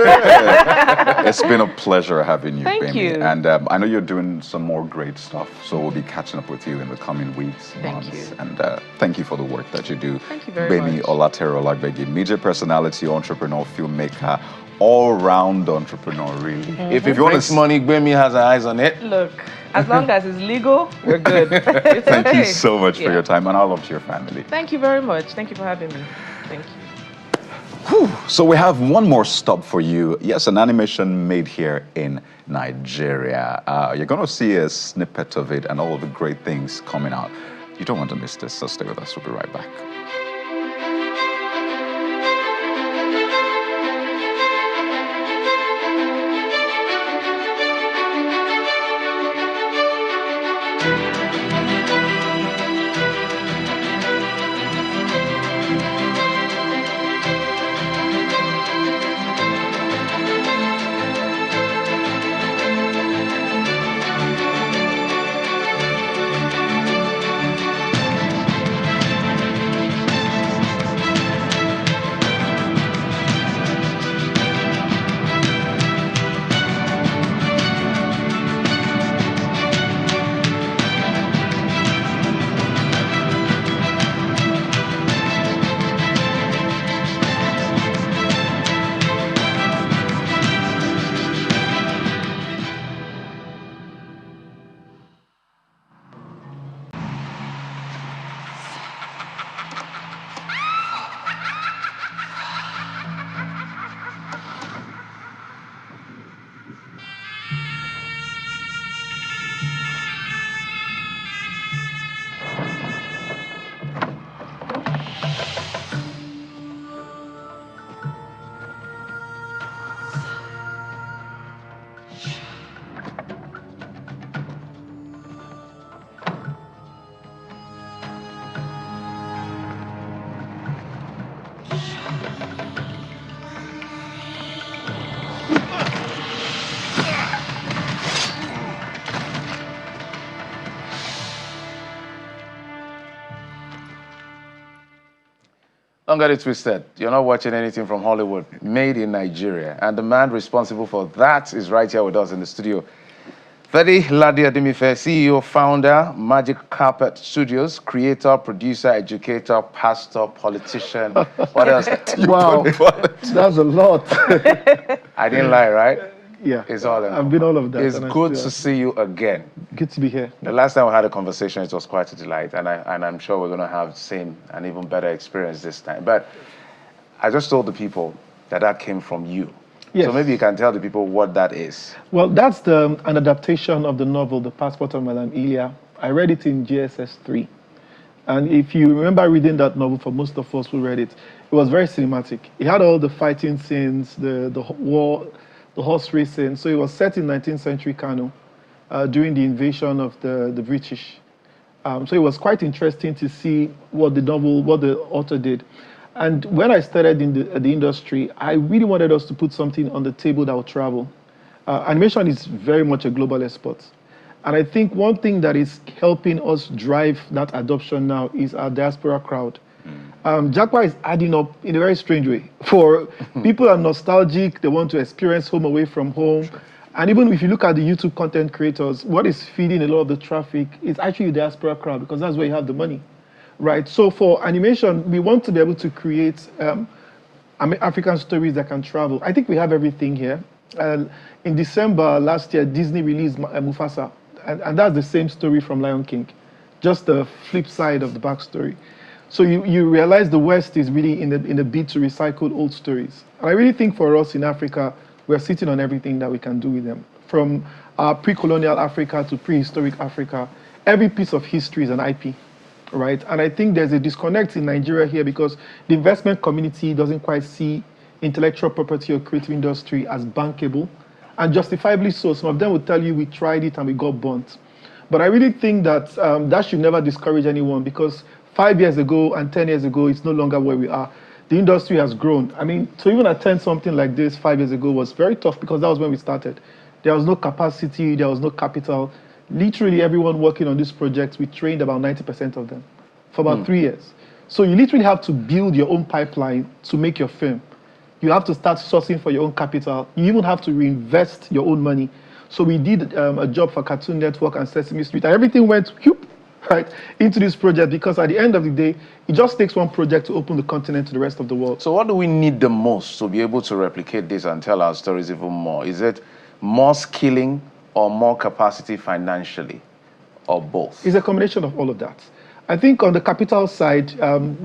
It's been a pleasure having you, Thank Bemi. you. And I know you're doing some more great stuff, so we'll be catching up with you in the coming weeks, Thank months. you. And thank you for the work that you do. Thank you very Bemi much. Olatero Olagbegi, media personality, entrepreneur, filmmaker, all-round entrepreneur, really. If it makes money, Gbemi has her eyes on it. Look, as long as it's legal, we're good. It's Thank you okay. so much for Yeah. your time and all of your family. Thank you very much. Thank you for having me. Thank you. So we have one more stop for you. Yes, an animation made here in Nigeria. You're going to see a snippet of it and all of the great things coming out. You don't want to miss this, so stay with us. We'll be right back. Don't get it twisted. You're not watching anything from Hollywood, made in Nigeria. And the man responsible for that is right here with us in the studio. Fedi Ladi Adimife, CEO, founder, Magic Carpet Studios, creator, producer, educator, pastor, politician. What else? Wow, that's a lot. I didn't lie, right? Yeah, It's all in I've been all of that. It's and I good still- to see you again. Good to be here. The last time we had a conversation, it was quite a delight, and I'm sure we're going to have the same and even better experience this time. But I just told the people that came from you. Yes. So maybe you can tell the people what that is. Well, that's an adaptation of the novel, The Passport of Madame Ilia. I read it in GSS 3. And if you remember reading that novel, for most of us who read it, it was very cinematic. It had all the fighting scenes, the war, the horse racing. So it was set in 19th century Kano during the invasion of the British. So it was quite interesting to see what the author did. And when I started in the industry, I really wanted us to put something on the table that would travel. Animation is very much a global export. And I think one thing that is helping us drive that adoption now is our diaspora crowd. Japa is adding up in a very strange way. For people are nostalgic, they want to experience home away from home. And even if you look at the YouTube content creators, what is feeding a lot of the traffic is actually the diaspora crowd, because that's where you have the money, right? So for animation, we want to be able to create African stories that can travel. I think we have everything here. In December last year, Disney released Mufasa, and that's the same story from Lion King, just the flip side of the backstory. So you realize the West is really in a bid to recycle old stories. And I really think for us in Africa, we're sitting on everything that we can do with them. From pre-colonial Africa to prehistoric Africa, every piece of history is an IP, right? And I think there's a disconnect in Nigeria here because the investment community doesn't quite see intellectual property or creative industry as bankable, and justifiably so. Some of them will tell you we tried it and we got burnt. But I really think that that should never discourage anyone, because 5 years ago and 10 years ago, it's no longer where we are. The industry has grown. I mean, to even attend something like this 5 years ago was very tough, because that was when we started. There was no capacity, there was no capital. Literally everyone working on this project, we trained about 90% of them for about 3 years. So you literally have to build your own pipeline to make your film. You have to start sourcing for your own capital. You even have to reinvest your own money. So we did a job for Cartoon Network and Sesame Street, and everything went whoop, right into this project, because at the end of the day, it just takes one project to open the continent to the rest of the world. So what do we need the most to be able to replicate this and tell our stories even more? Is it more skilling or more capacity financially, or both? It's a combination of all of that. I think on the capital side,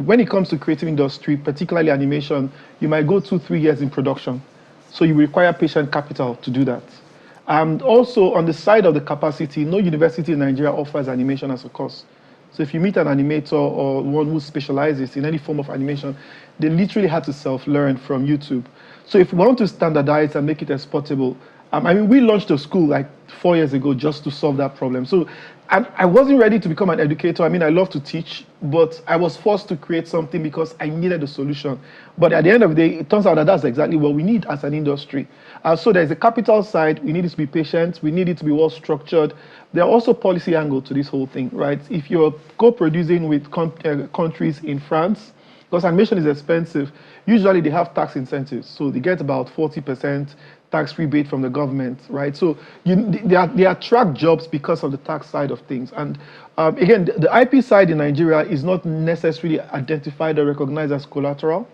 when it comes to creative industry, particularly animation, you might go 2-3 years in production. So you require patient capital to do that. And also on the side of the capacity, no university in Nigeria offers animation as a course. So if you meet an animator or one who specializes in any form of animation, they literally had to self-learn from YouTube. So if we want to standardize and make it exportable, I mean, we launched a school like 4 years ago just to solve that problem. So I wasn't ready to become an educator. I mean, I love to teach, but I was forced to create something because I needed a solution. But at the end of the day, it turns out that that's exactly what we need as an industry. So there's a capital side. We need it to be patient. We need it to be well structured. There are also policy angle to this whole thing, right? If you're co-producing with countries in France, because animation is expensive, usually they have tax incentives. So they get about 40% tax rebate from the government, right? So they attract jobs because of the tax side of things. And again, the IP side in Nigeria is not necessarily identified or recognized as collateral.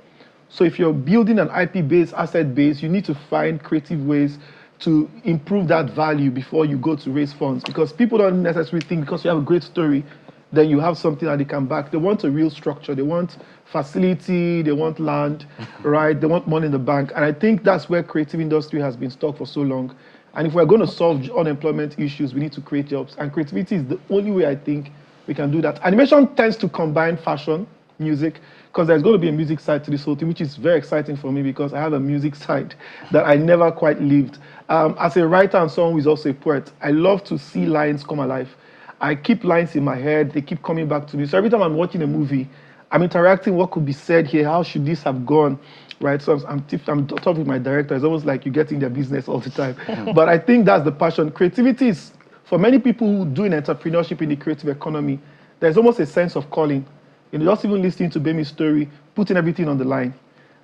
So if you're building an IP-based asset base, you need to find creative ways to improve that value before you go to raise funds, because people don't necessarily think because you have a great story, then you have something that they can back. They want a real structure. They want facility, they want land, right? They want money in the bank. And I think that's where creative industry has been stuck for so long. And if we're going to solve unemployment issues, we need to create jobs. And creativity is the only way I think we can do that. Animation tends to combine fashion, music, because there's going to be a music side to this whole thing, which is very exciting for me because I have a music side that I never quite lived. As a writer and someone who is also a poet, I love to see lines come alive. I keep lines in my head, they keep coming back to me. So every time I'm watching a movie, I'm interacting, what could be said here, how should this have gone, right? So I'm talking with my director, it's almost like you get in their business all the time. But I think that's the passion. Creativity is, for many people who do entrepreneurship in the creative economy, there's almost a sense of calling. You know, just even listening to Bemi's story, putting everything on the line,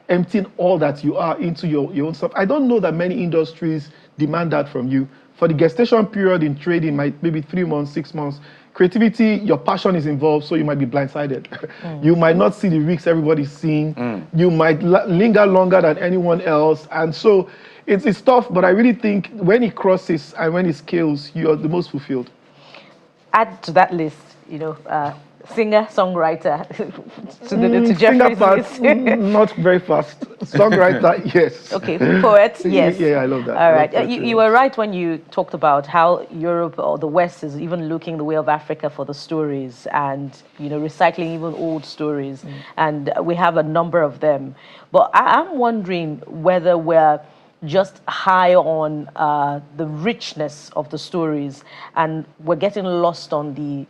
emptying all that you are into your own stuff. I don't know that many industries demand that from you. For the gestation period in trading, maybe 3 months, 6 months, creativity, your passion is involved, so you might be blindsided. You might not see the risks everybody's seeing. You might linger longer than anyone else. And so it's tough, but I really think when it crosses and when it scales, you're the most fulfilled. Add to that list, singer, songwriter, to Singer Jeffrey's part, list. not very fast. Songwriter, yes. Okay, poet, yes. Yeah, I love that. All right. You were right when you talked about how Europe or the West is even looking the way of Africa for the stories and, recycling even old stories. And we have a number of them. But I'm wondering whether we're just high on the richness of the stories and we're getting lost on the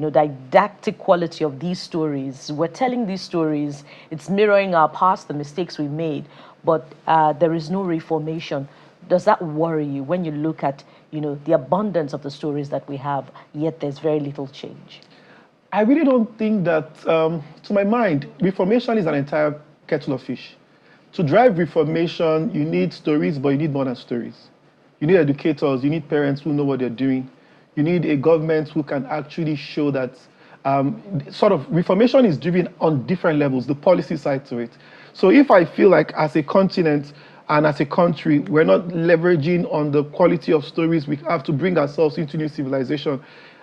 didactic quality of these stories. We're telling these stories, it's mirroring our past, the mistakes we made, but there is no reformation. Does that worry you when you look at the abundance of the stories that we have, yet there's very little change? I really don't think that, to my mind, reformation is an entire kettle of fish. To drive reformation, you need stories, but you need more than stories. You need educators, you need parents who know what they're doing. You need a government who can actually show that sort of reformation is driven on different levels, the policy side to it. So if I feel like as a continent and as a country, we're not leveraging on the quality of stories, we have to bring ourselves into new civilization.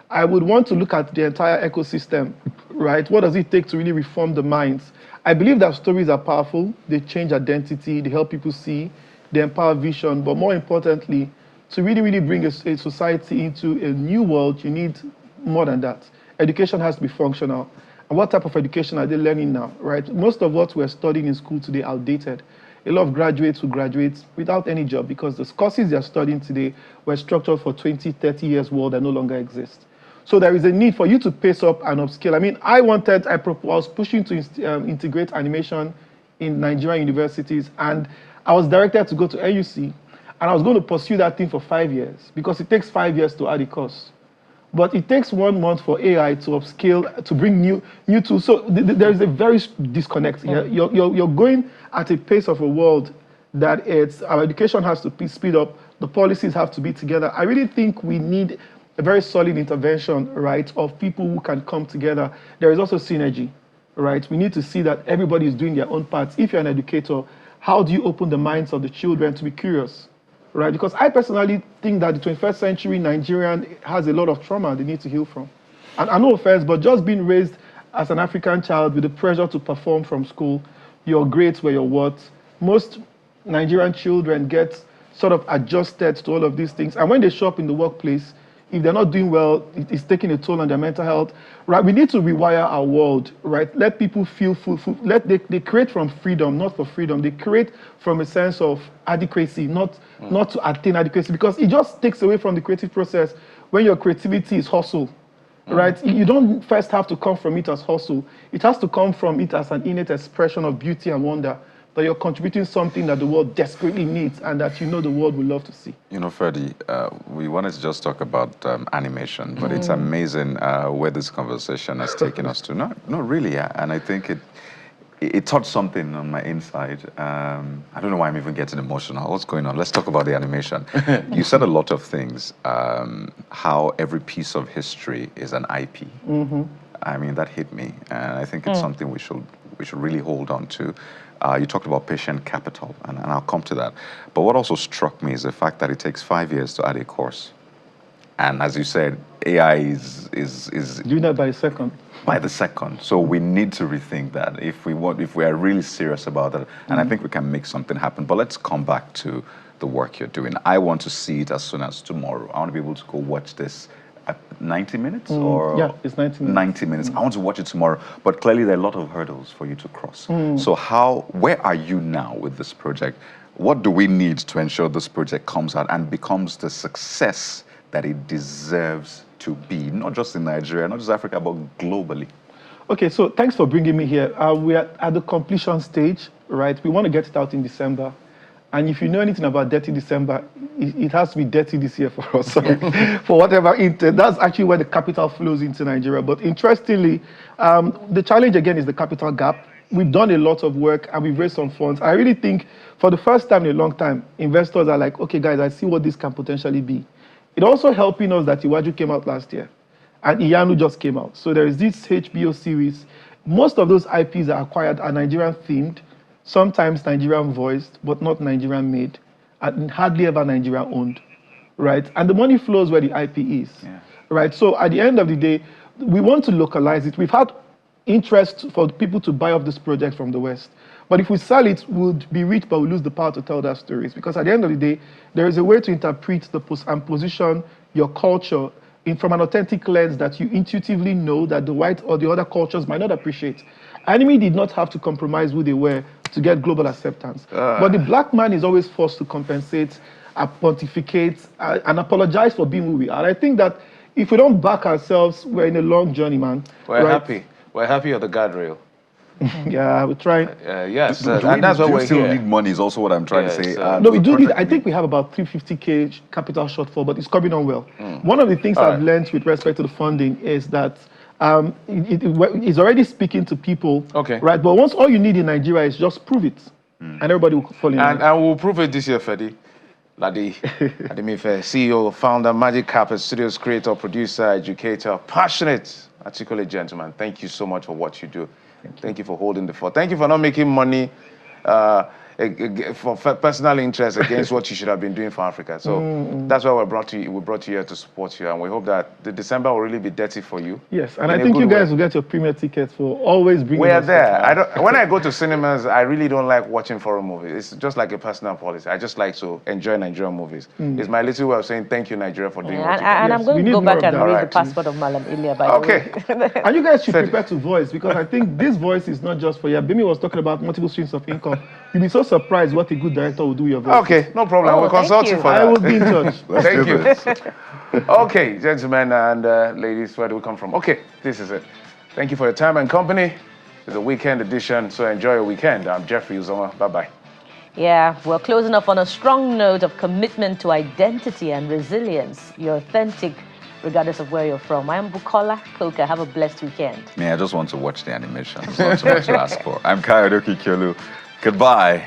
I would want to look at the entire ecosystem, right? What does it take to really reform the minds? I believe that stories are powerful. They change identity, they help people see, they empower vision, but more importantly, to really, really bring a society into a new world, you need more than that. Education has to be functional. And what type of education are they learning now, right? Most of what we're studying in school today are outdated. A lot of graduates who graduate without any job because the courses they're studying today were structured for 20, 30 years world that no longer exist. So there is a need for you to pace up and upskill. I mean, I was pushing to integrate animation in Nigerian universities, and I was directed to go to AUC. And I was going to pursue that thing for 5 years because it takes 5 years to add a course. But it takes 1 month for AI to upscale, to bring new tools. So there is a very disconnect here. You're going at a pace of a world that our education has to speed up, the policies have to be together. I really think we need a very solid intervention, right, of people who can come together. There is also synergy, right? We need to see that everybody is doing their own parts. If you're an educator, how do you open the minds of the children to be curious, right? Because I personally think that the 21st century Nigerian has a lot of trauma they need to heal from. And I no offense, but just being raised as an African child with the pressure to perform from school, your grades were your what. Most Nigerian children get sort of adjusted to all of these things. And when they show up in the workplace, if they're not doing well, it's taking a toll on their mental health, right? We need to rewire our world, right? Let people feel they create from freedom, not for freedom. They create from a sense of adequacy, not to attain adequacy, because it just takes away from the creative process when your creativity is hustle, right? You don't first have to come from it as hustle. It has to come from it as an innate expression of beauty and wonder, that you're contributing something that the world desperately needs and that you know the world would love to see. You know, Freddie, we wanted to just talk about animation, but it's amazing where this conversation has taken us to. No, really, and I think it touched something on my inside. I don't know why I'm even getting emotional. What's going on? Let's talk about the animation. You said a lot of things, how every piece of history is an IP. I mean, that hit me, and I think it's something we should really hold on to. You talked about patient capital, and I'll come to that. But what also struck me is the fact that it takes 5 years to add a course. And as you said, AI is doing that by a second. By the second. So we need to rethink that if we are really serious about that. And I think we can make something happen. But let's come back to the work you're doing. I want to see it as soon as tomorrow. I want to be able to go watch this. 90 minutes or yeah, it's 90 minutes. 90 minutes. I want to watch it tomorrow, but clearly there are a lot of hurdles for you to cross. So where are you now with this project? What do we need to ensure this project comes out and becomes the success that it deserves to be, not just in Nigeria, not just Africa, but globally? Okay, so thanks for bringing me here. We are at the completion stage, right? We want to get it out in December. And if you know anything about Dirty December, it has to be dirty this year for us. For whatever intent, that's actually where the capital flows into Nigeria. But interestingly, the challenge again is the capital gap. We've done a lot of work and we've raised some funds. I really think for the first time in a long time, investors are like, okay, guys, I see what this can potentially be. It also helping us that Iwaju came out last year and Iyanu just came out. So there is this HBO series. Most of those IPs are acquired are Nigerian themed. Sometimes Nigerian voiced, but not Nigerian made, and hardly ever Nigerian owned, right? And the money flows where the IP is, right? So at the end of the day, we want to localize it. We've had interest for people to buy up this project from the West. But if we sell it, we'll be rich, but we'll lose the power to tell that stories. Because at the end of the day, there is a way to interpret and position your culture from an authentic lens that you intuitively know that the white or the other cultures might not appreciate. Anime did not have to compromise who they were to get global acceptance. But the black man is always forced to compensate, pontificate, and apologize for being who we are. I think that if we don't back ourselves, we're in a long journey, man. We're happy. We're happy at the guardrail. Yeah, we're trying. Yes, and that's what we're still here. Need money is also what I'm trying to say. No, we do need, I think we have about 350K capital shortfall, but it's coming on well. One of the things I've learned with respect to the funding is that it's already speaking to people, right? But once all you need in Nigeria is just prove it, and everybody will fall in line. And we'll prove it this year, Fedi. Ladi, CEO, founder, Magic Carpet Studios, creator, producer, educator, passionate, articulate gentleman. Thank you so much for what you do. Thank you for holding the fort. Thank you for not making money for personal interest against what you should have been doing for Africa. So that's why we brought you here to support you, and we hope that the December will really be dirty for you. Yes, and I think you guys will get your premier tickets for always bringing. We are there. When I go to cinemas, I really don't like watching foreign movies. It's just like a personal policy. I just like to enjoy Nigerian movies. It's my little way of saying thank you, Nigeria, for doing what you do. And I'm going to go back and read the passport of Malam Ilya, by the way. And you guys should prepare to voice, because I think this voice is not just for you. Bimi was talking about multiple streams of income. You'll be so surprised what a good director will do with your voice. Okay, no problem. We'll consult you for that. I will be in touch. Thank you. Okay, gentlemen and ladies, where do we come from? Okay, this is it. Thank you for your time and company. It's a weekend edition, so enjoy your weekend. I'm Jeffrey Uzoma. Bye-bye. Yeah, we're closing off on a strong note of commitment to identity and resilience. You're authentic regardless of where you're from. I'm Bukola Koka. Have a blessed weekend. I just want to watch the animation. It's not too much to ask for. I'm Kayodoki Kyolu. Goodbye.